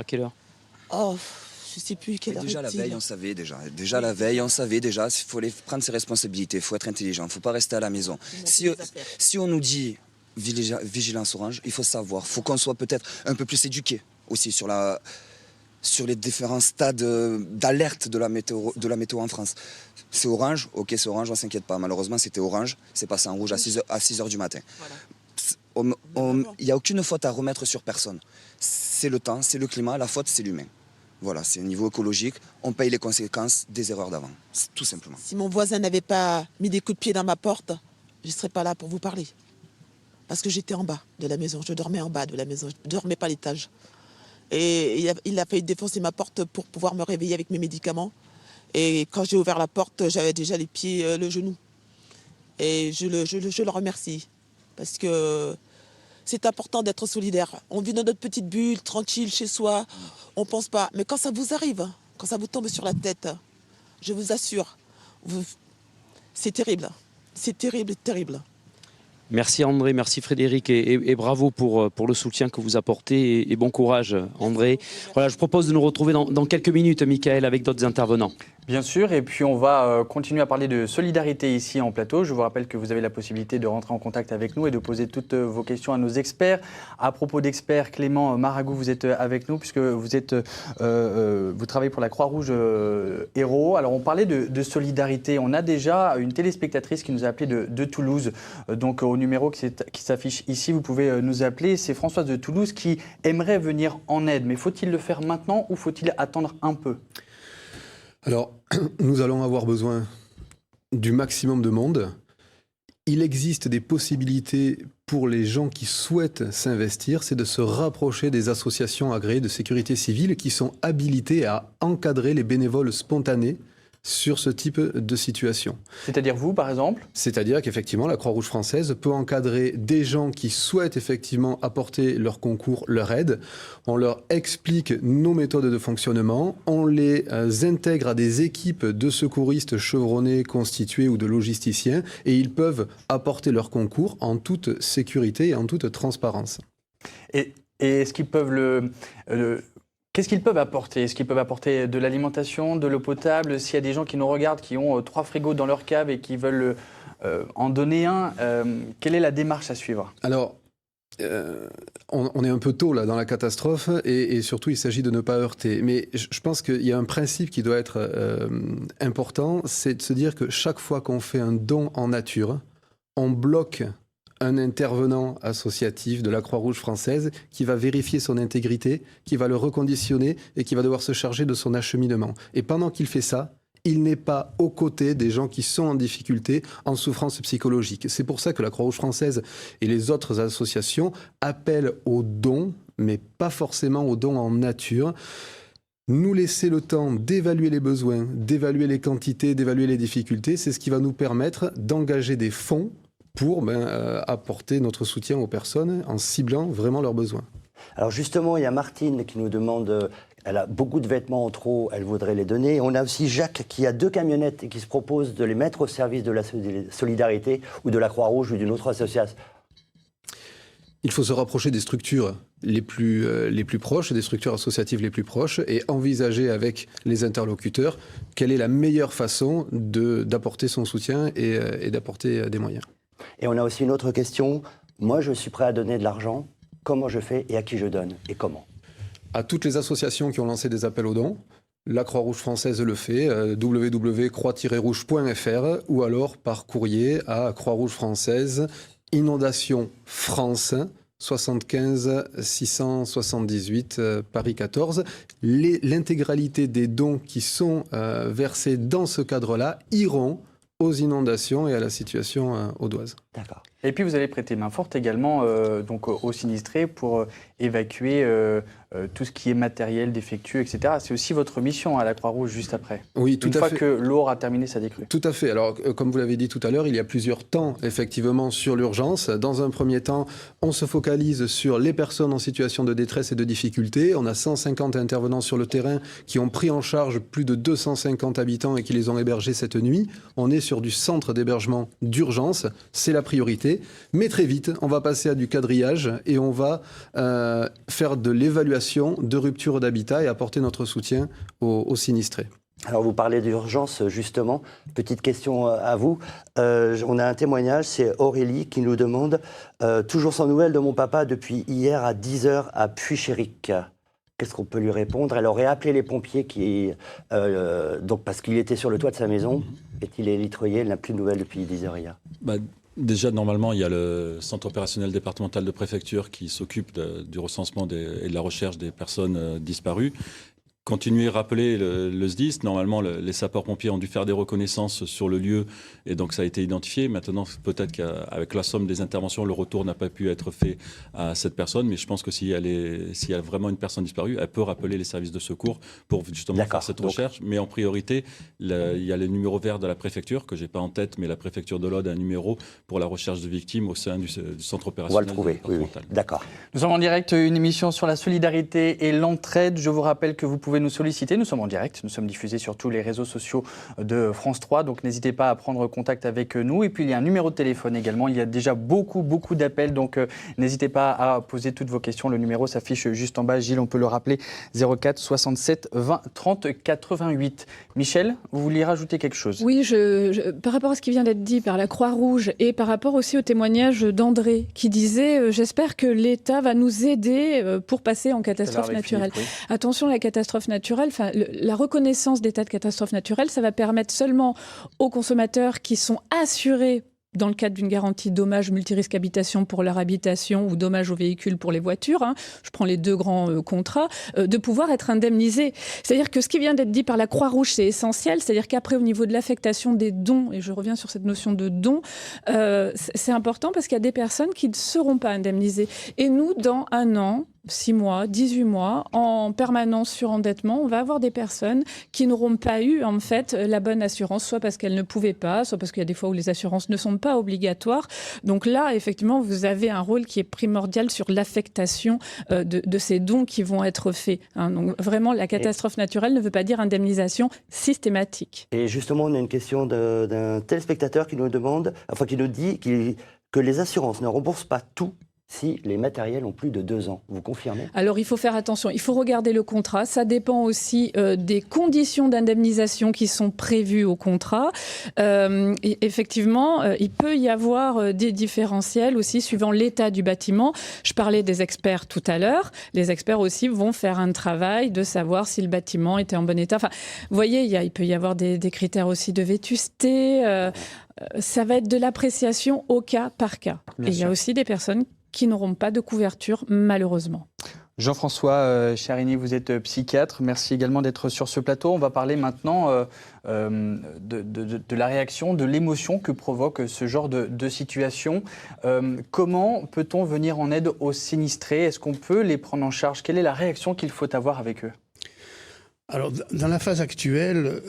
Oh, je ne sais plus quelle heure. Déjà la veille, on savait déjà. Déjà la veille, on savait déjà. Il faut prendre ses responsabilités. Il faut être intelligent. Il ne faut pas rester à la maison. Si on nous dit vigilance orange, il faut savoir. Il faut qu'on soit peut-être un peu plus éduqué aussi sur les différents stades d'alerte de la météo en France. C'est orange, ok, c'est orange, on ne s'inquiète pas. Malheureusement, c'était orange. C'est passé en rouge à 6 heures du matin. Voilà. Il n'y a aucune faute à remettre sur personne. C'est le temps, c'est le climat, la faute, c'est l'humain. Voilà, c'est au niveau écologique, on paye les conséquences des erreurs d'avant, tout simplement. Si mon voisin n'avait pas mis des coups de pied dans ma porte, je ne serais pas là pour vous parler. Parce que j'étais en bas de la maison, je dormais en bas de la maison, je ne dormais pas à l'étage. Et il a failli défoncer ma porte pour pouvoir me réveiller avec mes médicaments. Et quand j'ai ouvert la porte, j'avais déjà les pieds, le genou. Et je le remercie, parce que c'est important d'être solidaire. On vit dans notre petite bulle, tranquille, chez soi, on ne pense pas. Mais quand ça vous arrive, quand ça vous tombe sur la tête, je vous assure, c'est terrible. C'est terrible, terrible. Merci André, merci Frédéric et bravo pour le soutien que vous apportez et bon courage André. Voilà, je propose de nous retrouver dans quelques minutes, Michael, avec d'autres intervenants. Bien sûr, et puis on va continuer à parler de solidarité ici en plateau. Je vous rappelle que vous avez la possibilité de rentrer en contact avec nous et de poser toutes vos questions à nos experts. À propos d'experts, Clément Maragou, vous êtes avec nous puisque vous travaillez pour la Croix-Rouge Hérault. Alors on parlait de solidarité. On a déjà une téléspectatrice qui nous a appelé de Toulouse. Donc au numéro qui s'affiche ici, vous pouvez nous appeler. C'est Françoise de Toulouse qui aimerait venir en aide. Mais faut-il le faire maintenant ou faut-il attendre un peu ? Alors, nous allons avoir besoin du maximum de monde. Il existe des possibilités pour les gens qui souhaitent s'investir, c'est de se rapprocher des associations agréées de sécurité civile qui sont habilitées à encadrer les bénévoles spontanés sur ce type de situation. C'est-à-dire vous, par exemple ? C'est-à-dire qu'effectivement, la Croix-Rouge française peut encadrer des gens qui souhaitent effectivement apporter leur concours, leur aide. On leur explique nos méthodes de fonctionnement, on les intègre à des équipes de secouristes chevronnés, constitués ou de logisticiens, et ils peuvent apporter leur concours en toute sécurité et en toute transparence. Et est-ce qu'ils peuvent Qu'est-ce qu'ils peuvent apporter ? Est-ce qu'ils peuvent apporter de l'alimentation, de l'eau potable ? S'il y a des gens qui nous regardent, qui ont 3 frigos dans leur cave et qui veulent en donner un, quelle est la démarche à suivre ? Alors, on est un peu tôt là dans la catastrophe et surtout il s'agit de ne pas heurter. Mais je pense qu'il y a un principe qui doit être important, c'est de se dire que chaque fois qu'on fait un don en nature, on bloque un intervenant associatif de la Croix-Rouge française qui va vérifier son intégrité, qui va le reconditionner et qui va devoir se charger de son acheminement. Et pendant qu'il fait ça, il n'est pas aux côtés des gens qui sont en difficulté, en souffrance psychologique. C'est pour ça que la Croix-Rouge française et les autres associations appellent aux dons, mais pas forcément aux dons en nature. Nous laisser le temps d'évaluer les besoins, d'évaluer les quantités, d'évaluer les difficultés, c'est ce qui va nous permettre d'engager des fonds pour apporter notre soutien aux personnes en ciblant vraiment leurs besoins. Alors justement, il y a Martine qui nous demande, elle a beaucoup de vêtements en trop, elle voudrait les donner. On a aussi Jacques qui a 2 camionnettes et qui se propose de les mettre au service de la solidarité ou de la Croix-Rouge ou d'une autre association. Il faut se rapprocher des structures les plus proches, des structures associatives les plus proches et envisager avec les interlocuteurs quelle est la meilleure façon d'apporter son soutien et d'apporter des moyens. Et on a aussi une autre question. Moi, je suis prêt à donner de l'argent. Comment je fais et à qui je donne et comment ? À toutes les associations qui ont lancé des appels aux dons, la Croix-Rouge française le fait, www.croix-rouge.fr ou alors par courrier à Croix-Rouge française, Inondation France, 75 678 Paris 14. L'intégralité des dons qui sont versés dans ce cadre-là iront aux inondations et à la situation audoise. D'accord. Et puis vous allez prêter main forte également donc aux sinistrés pour évacuer tout ce qui est matériel défectueux, etc. C'est aussi votre mission à la Croix-Rouge juste après. Oui, tout à fait. Une fois que l'eau aura terminé sa décrue. Tout à fait. Alors, comme vous l'avez dit tout à l'heure, il y a plusieurs temps, effectivement, sur l'urgence. Dans un premier temps, on se focalise sur les personnes en situation de détresse et de difficulté. On a 150 intervenants sur le terrain qui ont pris en charge plus de 250 habitants et qui les ont hébergés cette nuit. On est sur du centre d'hébergement d'urgence. C'est la priorité. Mais très vite, on va passer à du quadrillage et on va faire de l'évaluation de rupture d'habitat et apporter notre soutien aux sinistrés. Alors vous parlez d'urgence justement, petite question à vous. On a un témoignage, c'est Aurélie qui nous demande toujours sans nouvelles de mon papa depuis hier à 10h à Puy-Chéric. Qu'est-ce qu'on peut lui répondre ? Elle aurait appelé les pompiers donc parce qu'il était sur le toit de sa maison. Est-il élitroyé ? Elle n'a plus de nouvelles depuis 10h hier. Déjà, normalement, il y a le centre opérationnel départemental de préfecture qui s'occupe du recensement et de la recherche des personnes disparues. Continuer à rappeler le SDIS. Normalement, les sapeurs-pompiers ont dû faire des reconnaissances sur le lieu et donc ça a été identifié. Maintenant, peut-être qu'avec la somme des interventions, le retour n'a pas pu être fait à cette personne. Mais je pense que s'il y a vraiment une personne disparue, elle peut rappeler les services de secours pour justement faire cette recherche. Mais en priorité, il y a le numéro vert de la préfecture que je n'ai pas en tête, mais la préfecture de l'Aude a un numéro pour la recherche de victimes au sein du centre opérationnel. On va le trouver, oui. D'accord. Nous sommes en direct, une émission sur la solidarité et l'entraide. Je vous rappelle que vous pouvez pouvez nous solliciter, nous sommes en direct, nous sommes diffusés sur tous les réseaux sociaux de France 3, donc n'hésitez pas à prendre contact avec nous. Et puis il y a un numéro de téléphone également, il y a déjà beaucoup d'appels, donc n'hésitez pas à poser toutes vos questions. Le numéro s'affiche juste en bas, Gilles, on peut le rappeler, 04 67 20 30 88. Michel, vous vouliez rajouter quelque chose? Oui, par rapport à ce qui vient d'être dit par la Croix-Rouge et par rapport aussi au témoignage d'André qui disait j'espère que l'État va nous aider pour passer en catastrophe naturelle. Philippe, oui. Attention, la catastrophe naturelle, la reconnaissance d'état de catastrophe naturelle, ça va permettre seulement aux consommateurs qui sont assurés dans le cadre d'une garantie dommages multirisque habitation pour leur habitation ou dommages aux véhicules pour les voitures, je prends les deux grands contrats, de pouvoir être indemnisés. C'est-à-dire que ce qui vient d'être dit par la Croix-Rouge, c'est essentiel. C'est-à-dire qu'après, au niveau de l'affectation des dons, et je reviens sur cette notion de don, c'est important parce qu'il y a des personnes qui ne seront pas indemnisées. Et nous, dans 1 an, 6 mois, 18 mois, en permanence sur endettement, on va avoir des personnes qui n'auront pas eu en fait la bonne assurance, soit parce qu'elles ne pouvaient pas, soit parce qu'il y a des fois où les assurances ne sont pas obligatoires. Donc là, effectivement, vous avez un rôle qui est primordial sur l'affectation de ces dons qui vont être faits. Donc vraiment, la catastrophe naturelle ne veut pas dire indemnisation systématique. Et justement, on a une question d'un téléspectateur qui nous demande, enfin qui nous dit que les assurances ne remboursent pas tout si les matériels ont plus de 2 ans. Vous confirmez? Alors, il faut faire attention. Il faut regarder le contrat. Ça dépend aussi des conditions d'indemnisation qui sont prévues au contrat. Et effectivement, il peut y avoir des différentiels aussi suivant l'état du bâtiment. Je parlais des experts tout à l'heure. Les experts aussi vont faire un travail de savoir si le bâtiment était en bon état. Enfin, vous voyez, il peut y avoir des critères aussi de vétusté. Ça va être de l'appréciation au cas par cas. Et il y a aussi des personnes qui n'auront pas de couverture, malheureusement. Jean-François Charini, vous êtes psychiatre. Merci également d'être sur ce plateau. On va parler maintenant de la réaction, de l'émotion que provoque ce genre de situation. Comment peut-on venir en aide aux sinistrés? Est-ce qu'on peut les prendre en charge? Quelle est la réaction qu'il faut avoir avec eux? Alors, dans la phase actuelle,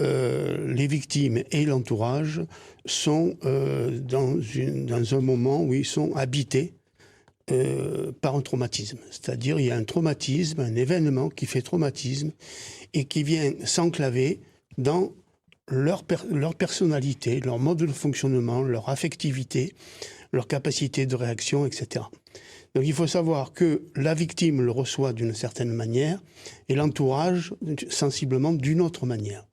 les victimes et l'entourage sont dans un moment où ils sont habités par un traumatisme. C'est-à-dire, il y a un traumatisme, un événement qui fait traumatisme et qui vient s'enclaver dans leur personnalité, leur mode de fonctionnement, leur affectivité, leur capacité de réaction, etc. Donc il faut savoir que la victime le reçoit d'une certaine manière et l'entourage sensiblement d'une autre manière.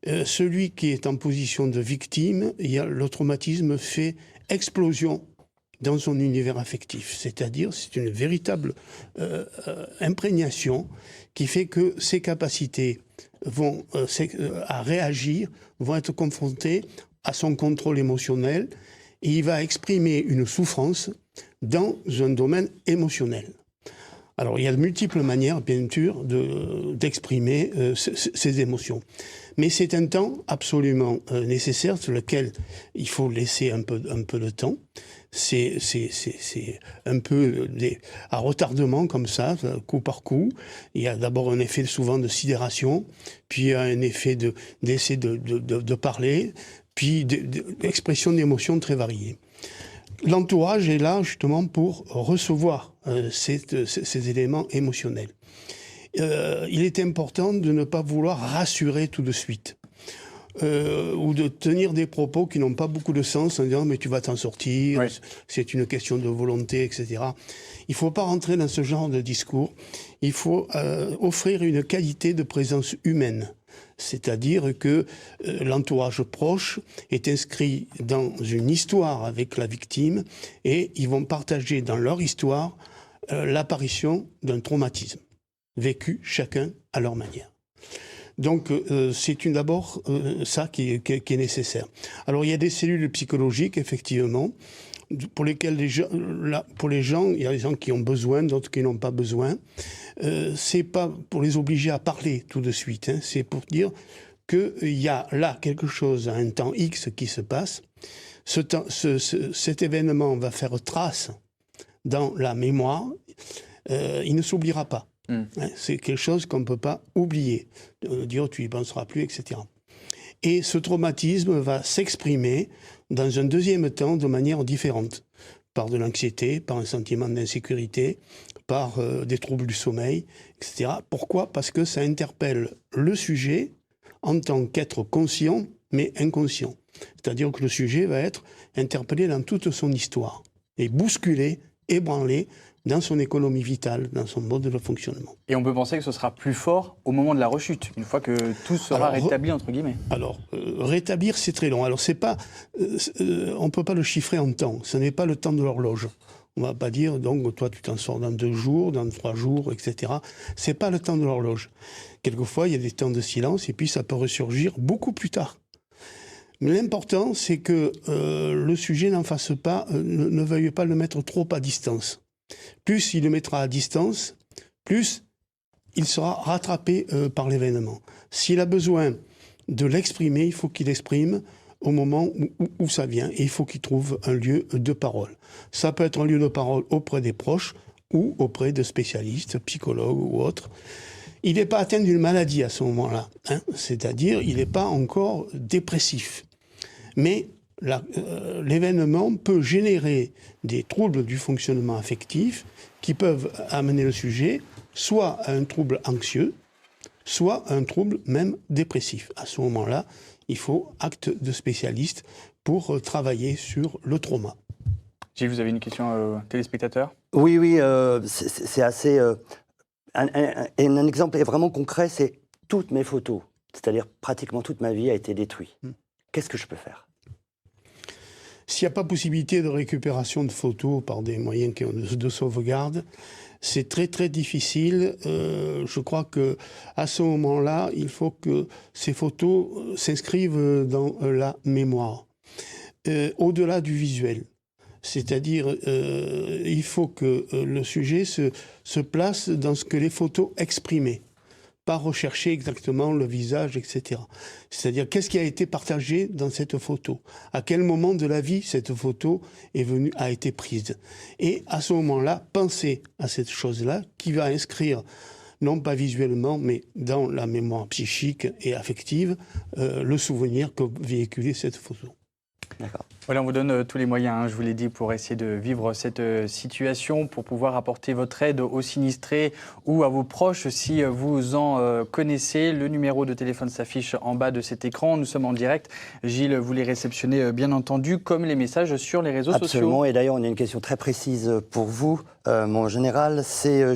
Celui qui est en position de victime, le traumatisme fait explosion dans son univers affectif. C'est-à-dire, c'est une véritable imprégnation qui fait que ses capacités à réagir vont être confrontées à son contrôle émotionnel et il va exprimer une souffrance dans un domaine émotionnel. Alors, il y a de multiples manières, bien sûr, d'exprimer ces émotions. Mais c'est un temps absolument nécessaire sur lequel il faut laisser un peu de temps. C'est un peu à retardement comme ça, coup par coup. Il y a d'abord un effet souvent de sidération, puis il y a un effet d'essayer de parler, puis d'expression d'émotions très variées. L'entourage est là justement pour recevoir ces éléments émotionnels. Il est important de ne pas vouloir rassurer tout de suite. Ou de tenir des propos qui n'ont pas beaucoup de sens en disant mais tu vas t'en sortir, ouais. C'est une question de volonté, etc. Il ne faut pas rentrer dans ce genre de discours. Il faut offrir une qualité de présence humaine. C'est-à-dire que l'entourage proche est inscrit dans une histoire avec la victime et ils vont partager dans leur histoire l'apparition d'un traumatisme, vécu chacun à leur manière. Donc c'est d'abord ça qui est nécessaire. Alors il y a des cellules psychologiques, effectivement, pour lesquelles pour les gens, il y a des gens qui ont besoin, d'autres qui n'ont pas besoin. C'est pas pour les obliger à parler tout de suite, c'est pour dire qu'il y a là quelque chose à un temps X qui se passe. Cet événement va faire trace dans la mémoire, il ne s'oubliera pas. C'est quelque chose qu'on ne peut pas oublier. Dire tu y penseras plus, etc. Et ce traumatisme va s'exprimer dans un deuxième temps de manière différente. par de l'anxiété, par un sentiment d'insécurité, par des troubles du sommeil, etc. Pourquoi ? Parce que ça interpelle le sujet en tant qu'être conscient, mais inconscient. C'est-à-dire que le sujet va être interpellé dans toute son histoire et bousculé, ébranlé dans son économie vitale, dans son mode de fonctionnement. Et on peut penser que ce sera plus fort au moment de la rechute, une fois que tout sera rétabli, entre guillemets. Alors, rétablir, c'est très long. Alors, c'est pas, on ne peut pas le chiffrer en temps. Ce n'est pas le temps de l'horloge. On ne va pas dire, donc, toi, tu t'en sors dans 2 jours, dans 3 jours, etc. Ce n'est pas le temps de l'horloge. Quelquefois, il y a des temps de silence, et puis ça peut ressurgir beaucoup plus tard. Mais l'important, c'est que le sujet n'en fasse pas, ne veuille pas le mettre trop à distance. Plus il le mettra à distance, plus il sera rattrapé par l'événement. S'il a besoin de l'exprimer, il faut qu'il l'exprime au moment où ça vient. Et il faut qu'il trouve un lieu de parole. Ça peut être un lieu de parole auprès des proches ou auprès de spécialistes, psychologues ou autres. Il n'est pas atteint d'une maladie à ce moment-là. Hein, c'est-à-dire, il n'est pas encore dépressif. Mais l'événement peut générer des troubles du fonctionnement affectif qui peuvent amener le sujet soit à un trouble anxieux, soit à un trouble même dépressif. À ce moment-là, il faut acte de spécialiste pour travailler sur le trauma. Gilles, vous avez une question téléspectateur ? Oui, c'est assez... un exemple vraiment concret, c'est toutes mes photos, c'est-à-dire pratiquement toute ma vie a été détruite. Qu'est-ce que je peux faire ? S'il n'y a pas possibilité de récupération de photos par des moyens de sauvegarde, c'est très très difficile. Je crois qu'à ce moment-là, il faut que ces photos s'inscrivent dans la mémoire, au-delà du visuel. C'est-à-dire, il faut que le sujet se place dans ce que les photos exprimaient, pas rechercher exactement le visage, etc. C'est-à-dire, qu'est-ce qui a été partagé dans cette photo ? À quel moment de la vie cette photo a été prise ? Et à ce moment-là, penser à cette chose-là qui va inscrire, non pas visuellement, mais dans la mémoire psychique et affective, le souvenir que véhiculait cette photo. D'accord. Voilà, on vous donne tous les moyens, hein, je vous l'ai dit, pour essayer de vivre cette situation, pour pouvoir apporter votre aide aux sinistrés ou à vos proches si vous en connaissez. Le numéro de téléphone s'affiche en bas de cet écran. Nous sommes en direct. Gilles, vous les réceptionnez bien entendu, comme les messages sur les réseaux sociaux. Absolument, et d'ailleurs on a une question très précise pour vous, mon général. C'est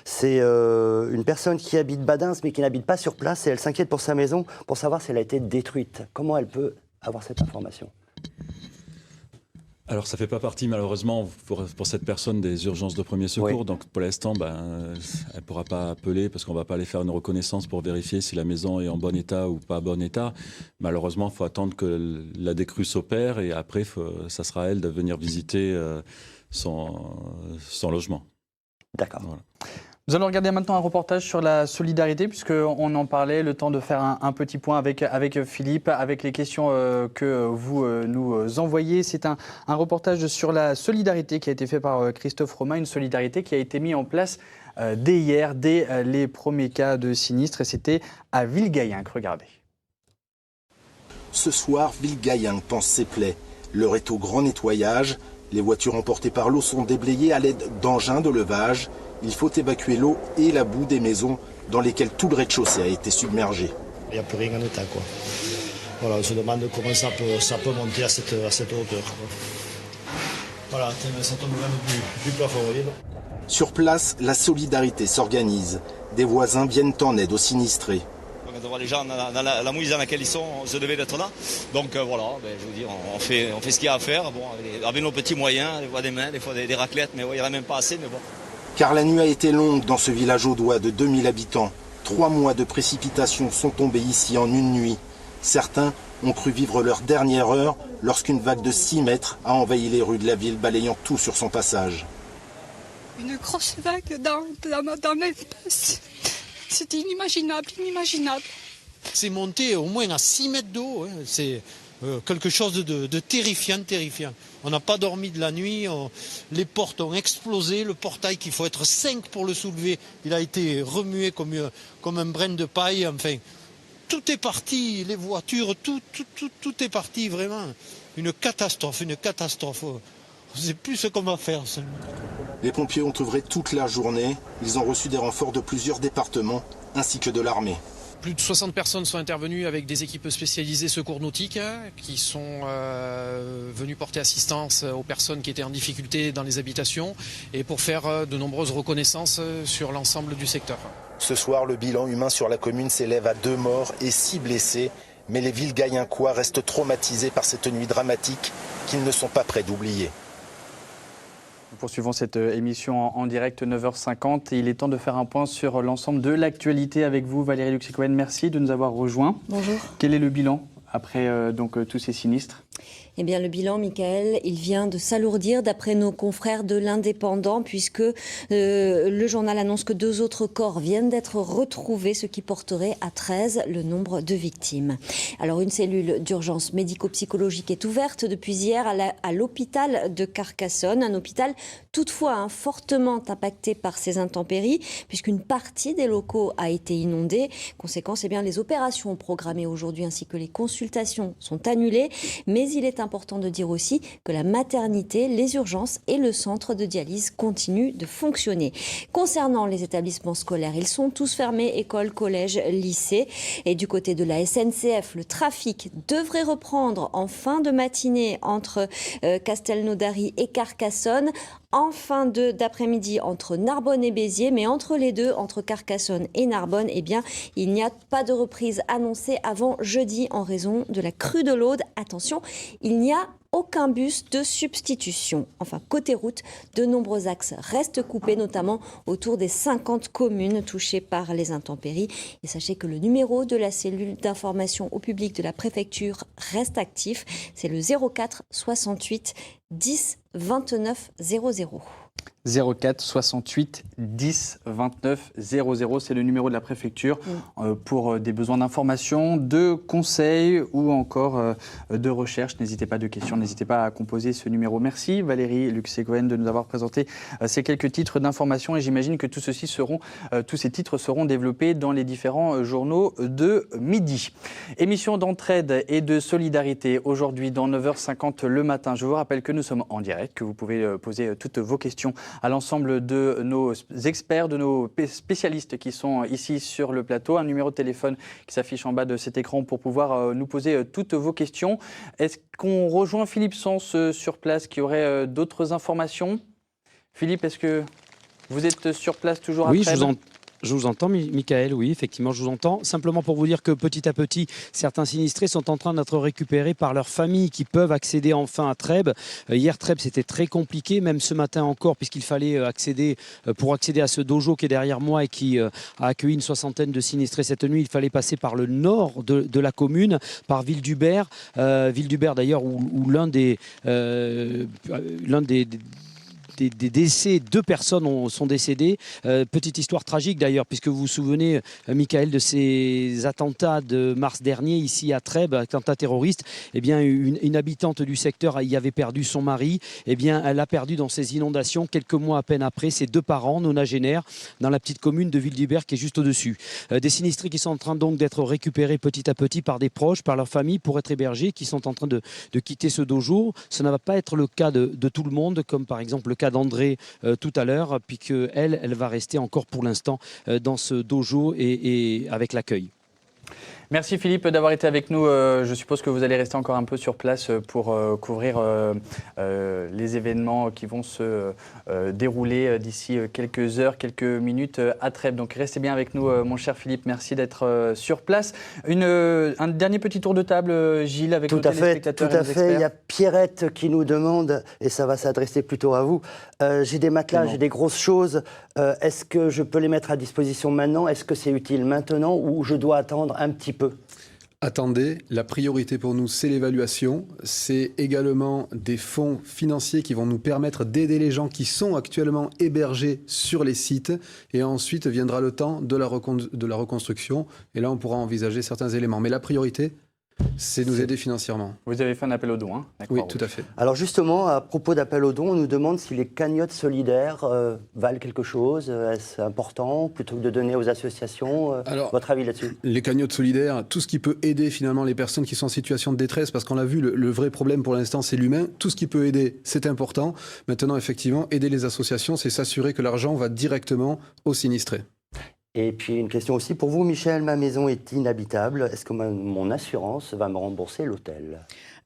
c'est une personne qui habite Badins mais qui n'habite pas sur place et elle s'inquiète pour sa maison pour savoir si elle a été détruite. Comment elle peut avoir cette information? Alors, ça ne fait pas partie, malheureusement, pour cette personne des urgences de premier secours. Oui. Donc, pour l'instant, elle ne pourra pas appeler parce qu'on ne va pas aller faire une reconnaissance pour vérifier si la maison est en bon état ou pas en bon état. Malheureusement, il faut attendre que la décrue s'opère et après, ça sera à elle de venir visiter son logement. D'accord. Voilà. Nous allons regarder maintenant un reportage sur la solidarité, puisqu'on en parlait, le temps de faire un petit point avec Philippe, avec les questions que vous nous envoyez. C'est un reportage sur la solidarité qui a été fait par Christophe Romain, une solidarité qui a été mise en place dès hier, dès les premiers cas de sinistre, et c'était à Villegayenc. Regardez. Ce soir, Villegayenc pense ses plaies. L'heure est au grand nettoyage. Les voitures emportées par l'eau sont déblayées à l'aide d'engins de levage. Il faut évacuer l'eau et la boue des maisons dans lesquelles tout le rez-de-chaussée a été submergé. Il n'y a plus rien en état, quoi. Voilà, on se demande comment ça peut monter à cette hauteur, quoi. Voilà, ça tombe même du plafond. Sur place, la solidarité s'organise. Des voisins viennent en aide aux sinistrés. Quand on voit les gens dans la mouise dans laquelle ils sont, on se devait d'être là. Donc voilà, je veux dire, on fait ce qu'il y a à faire. Bon, avec nos petits moyens, des fois des mains, des fois des raclettes, mais il n'y en a même pas assez, mais bon. Car la nuit a été longue dans ce village audois de 2000 habitants. 3 mois de précipitations sont tombés ici en une nuit. Certains ont cru vivre leur dernière heure lorsqu'une vague de 6 mètres a envahi les rues de la ville, balayant tout sur son passage. Une grosse vague dans mes fesses. C'était inimaginable. C'est monté au moins à 6 mètres d'eau. Hein. C'est quelque chose de terrifiant. On n'a pas dormi de la nuit, les portes ont explosé, le portail qu'il faut être 5 pour le soulever, il a été remué comme un brin de paille. Enfin, tout est parti, les voitures, tout est parti vraiment. Une catastrophe. On ne sait plus ce qu'on va faire seulement. Les pompiers ont œuvré toute la journée. Ils ont reçu des renforts de plusieurs départements ainsi que de l'armée. Plus de 60 personnes sont intervenues avec des équipes spécialisées secours nautiques qui sont venues porter assistance aux personnes qui étaient en difficulté dans les habitations et pour faire de nombreuses reconnaissances sur l'ensemble du secteur. Ce soir, le bilan humain sur la commune s'élève à 2 morts et 6 blessés. Mais les Villegayencois restent traumatisés par cette nuit dramatique qu'ils ne sont pas prêts d'oublier. Nous poursuivons cette émission en direct 9h50 et il est temps de faire un point sur l'ensemble de l'actualité avec vous, Valérie Luxé-Cohen. Merci de nous avoir rejoints. Bonjour. Quel est le bilan après tous ces sinistres ? Eh bien, le bilan, Michael, il vient de s'alourdir d'après nos confrères de l'Indépendant, puisque le journal annonce que 2 autres corps viennent d'être retrouvés, ce qui porterait à 13 le nombre de victimes. Alors, une cellule d'urgence médico-psychologique est ouverte depuis hier à l'hôpital de Carcassonne, un hôpital toutefois fortement impacté par ces intempéries, puisqu'une partie des locaux a été inondée. Conséquence, eh bien, les opérations programmées aujourd'hui ainsi que les consultations sont annulées, mais il est important de dire aussi que la maternité, les urgences et le centre de dialyse continuent de fonctionner. Concernant les établissements scolaires, ils sont tous fermés, écoles, collèges, lycées. Et du côté de la SNCF, le trafic devrait reprendre en fin de matinée entre Castelnaudary et Carcassonne. En fin d'après-midi entre Narbonne et Béziers, mais entre les deux, entre Carcassonne et Narbonne, eh bien, il n'y a pas de reprise annoncée avant jeudi en raison de la crue de l'Aude. Attention, il n'y a aucun bus de substitution. Enfin, côté route, de nombreux axes restent coupés, notamment autour des 50 communes touchées par les intempéries. Et sachez que le numéro de la cellule d'information au public de la préfecture reste actif. C'est le 04 68 10 29 00. 04 68 10 29 00, c'est le numéro de la préfecture pour des besoins d'information, de conseils ou encore de recherche. N'hésitez pas, de questions, n'hésitez pas à composer ce numéro. Merci Valérie Luxé-Cohen de nous avoir présenté ces quelques titres d'information et j'imagine que tous ces titres seront développés dans les différents journaux de midi. Émission d'entraide et de solidarité aujourd'hui dans 9h50 le matin. Je vous rappelle que nous sommes en direct, que vous pouvez poser toutes vos questions à l'ensemble de nos experts, de nos spécialistes qui sont ici sur le plateau. Un numéro de téléphone qui s'affiche en bas de cet écran pour pouvoir nous poser toutes vos questions. Est-ce qu'on rejoint Philippe Sens sur place qui aurait d'autres informations ? Philippe, est-ce que vous êtes sur place toujours à Trèbes ? Je vous entends, Michael, oui, effectivement, je vous entends. Simplement pour vous dire que petit à petit, certains sinistrés sont en train d'être récupérés par leurs familles qui peuvent accéder enfin à Trèbes. Hier, Trèbes, c'était très compliqué, même ce matin encore, puisqu'il fallait accéder à ce dojo qui est derrière moi et qui a accueilli une 60aine de sinistrés cette nuit. Il fallait passer par le nord de la commune, par Ville-du-Ber. Ville-du-Ber, d'ailleurs, où l'un des décès, 2 personnes sont décédées. Petite histoire tragique d'ailleurs, puisque vous vous souvenez, Michael, de ces attentats de mars dernier ici à Trèbes, attentats terroristes. Eh bien, une habitante du secteur y avait perdu son mari. Eh bien, elle a perdu dans ces inondations quelques mois à peine après ses 2 parents nonagénaires dans la petite commune de Ville-du-Ber qui est juste au-dessus. Des sinistrés qui sont en train donc d'être récupérés petit à petit par des proches, par leur famille pour être hébergés, qui sont en train de quitter ce dojo. Ce ne va pas être le cas de tout le monde, comme par exemple le cas d'André tout à l'heure, puis qu'elle va rester encore pour l'instant dans ce dojo et avec l'accueil. Merci Philippe d'avoir été avec nous. Je suppose que vous allez rester encore un peu sur place pour couvrir les événements qui vont se dérouler d'ici quelques heures, quelques minutes à Trèbes. Donc restez bien avec nous, mon cher Philippe. Merci d'être sur place. Un dernier petit tour de table, Gilles, avec nos téléspectateurs et nos experts. Tout à fait. Il y a Pierrette qui nous demande, et ça va s'adresser plutôt à vous, j'ai des matelas, j'ai des grosses choses. Est-ce que je peux les mettre à disposition maintenant ? Est-ce que c'est utile maintenant ou je dois attendre un petit peu ? Attendez, la priorité pour nous, c'est l'évaluation. C'est également des fonds financiers qui vont nous permettre d'aider les gens qui sont actuellement hébergés sur les sites. Et ensuite viendra le temps de la reconstruction. Et là, on pourra envisager certains éléments. Mais la priorité, C'est nous aider financièrement. Vous avez fait un appel aux dons, hein? Oui, tout à fait. Alors justement, à propos d'appel aux dons, on nous demande si les cagnottes solidaires valent quelque chose. Est-ce important plutôt que de donner aux associations? Alors, votre avis là-dessus? Les cagnottes solidaires, tout ce qui peut aider finalement les personnes qui sont en situation de détresse, parce qu'on l'a vu, le vrai problème pour l'instant c'est l'humain. Tout ce qui peut aider, c'est important. Maintenant, effectivement, aider les associations, c'est s'assurer que l'argent va directement aux sinistrés. Et puis une question aussi pour vous, Michel, ma maison est inhabitable. Est-ce que mon assurance va me rembourser l'hôtel?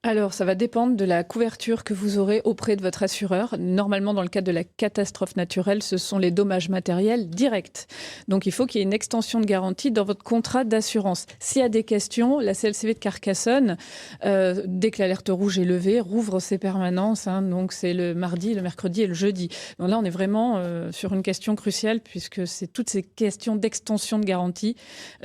Alors, ça va dépendre de la couverture que vous aurez auprès de votre assureur. Normalement, dans le cadre de la catastrophe naturelle, ce sont les dommages matériels directs. Donc, il faut qu'il y ait une extension de garantie dans votre contrat d'assurance. S'il y a des questions, la CLCV de Carcassonne, dès que l'alerte rouge est levée, rouvre ses permanences. Donc, c'est le mardi, le mercredi et le jeudi. Donc là, on est vraiment sur une question cruciale puisque c'est toutes ces questions d'extension de garantie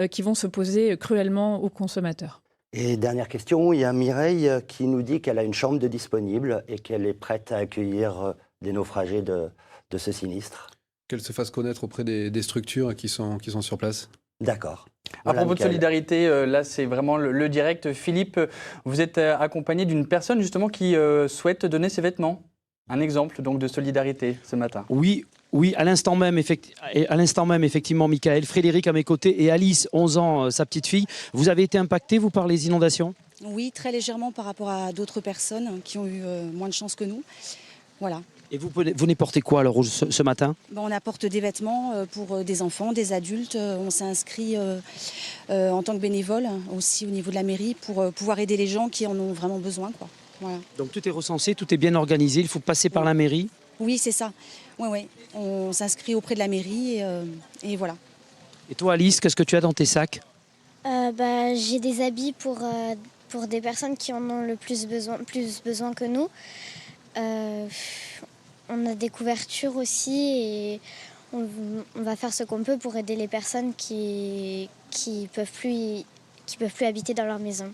qui vont se poser cruellement aux consommateurs. Et dernière question, il y a Mireille qui nous dit qu'elle a une chambre de disponible et qu'elle est prête à accueillir des naufragés de ce sinistre. Qu'elle se fasse connaître auprès des structures qui sont sur place. D'accord. À propos de solidarité, là c'est vraiment le direct. Philippe, vous êtes accompagné d'une personne justement qui souhaite donner ses vêtements. Un exemple donc de solidarité ce matin. Oui, à l'instant même, effectivement, Michael, Frédéric à mes côtés et Alice, 11 ans, sa petite fille. Vous avez été impacté, vous, par les inondations? Oui, très légèrement par rapport à d'autres personnes qui ont eu moins de chance que nous. Voilà. Et vous venez porter quoi alors ce matin? On apporte des vêtements pour des enfants, des adultes. On s'est inscrit en tant que bénévole aussi au niveau de la mairie pour pouvoir aider les gens qui en ont vraiment besoin, quoi. Voilà. Donc tout est recensé, tout est bien organisé, il faut passer par la mairie? Oui, c'est ça. Oui. On s'inscrit auprès de la mairie et voilà. Et toi, Alice, qu'est-ce que tu as dans tes sacs? J'ai des habits pour des personnes qui en ont le plus besoin que nous. On a des couvertures aussi et on va faire ce qu'on peut pour aider les personnes qui peuvent plus habiter dans leur maison.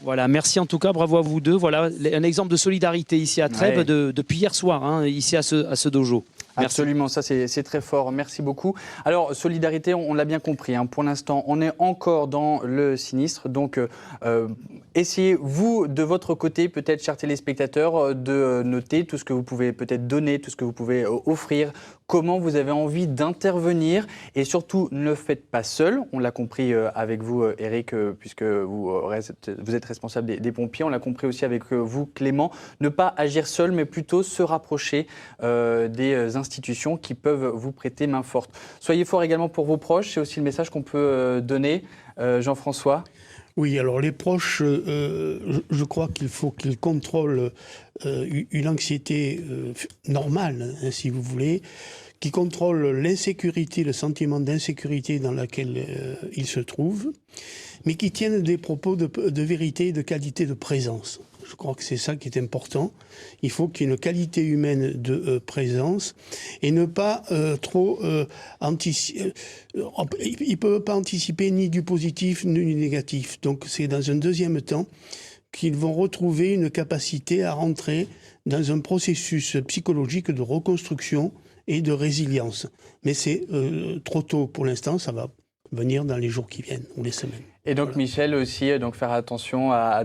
Voilà, merci en tout cas, bravo à vous deux. Voilà un exemple de solidarité ici à Trèbes depuis hier soir, ici à ce dojo. Merci. Absolument, ça c'est très fort, merci beaucoup. Alors, solidarité, on l'a bien compris, pour l'instant, on est encore dans le sinistre, donc essayez, vous, de votre côté, peut-être, chers téléspectateurs, de noter tout ce que vous pouvez peut-être donner, tout ce que vous pouvez offrir, comment vous avez envie d'intervenir, et surtout, ne le faites pas seul, on l'a compris avec vous, Eric, puisque vous êtes responsable des pompiers, on l'a compris aussi avec vous, Clément, ne pas agir seul, mais plutôt se rapprocher des institutions qui peuvent vous prêter main forte. Soyez forts également pour vos proches, c'est aussi le message qu'on peut donner. Jean-François? Oui, alors les proches, je crois qu'il faut qu'ils contrôlent une anxiété normale, si vous voulez, qui contrôle l'insécurité, le sentiment d'insécurité dans lequel ils se trouvent, mais qui tiennent des propos de vérité et de qualité de présence. Je crois que c'est ça qui est important. Il faut qu'il y ait une qualité humaine de présence et ne pas trop anticiper. Il ne peut pas anticiper ni du positif ni du négatif. Donc c'est dans un deuxième temps qu'ils vont retrouver une capacité à rentrer dans un processus psychologique de reconstruction et de résilience. Mais c'est trop tôt pour l'instant, ça va venir dans les jours qui viennent ou les semaines. Et donc Michel aussi, donc faire attention à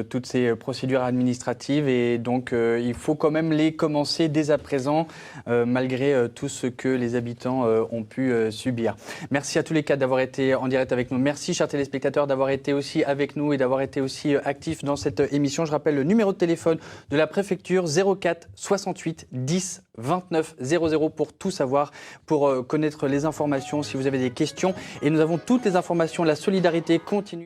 toutes ces procédures administratives et donc il faut quand même les commencer dès à présent malgré tout ce que les habitants ont pu subir. Merci à tous les quatre d'avoir été en direct avec nous. Merci chers téléspectateurs d'avoir été aussi avec nous et d'avoir été aussi actifs dans cette émission. Je rappelle le numéro de téléphone de la préfecture 04 68 10 29 00 pour tout savoir, pour connaître les informations si vous avez des questions. Et nous avons toutes les informations, la solidarité continue.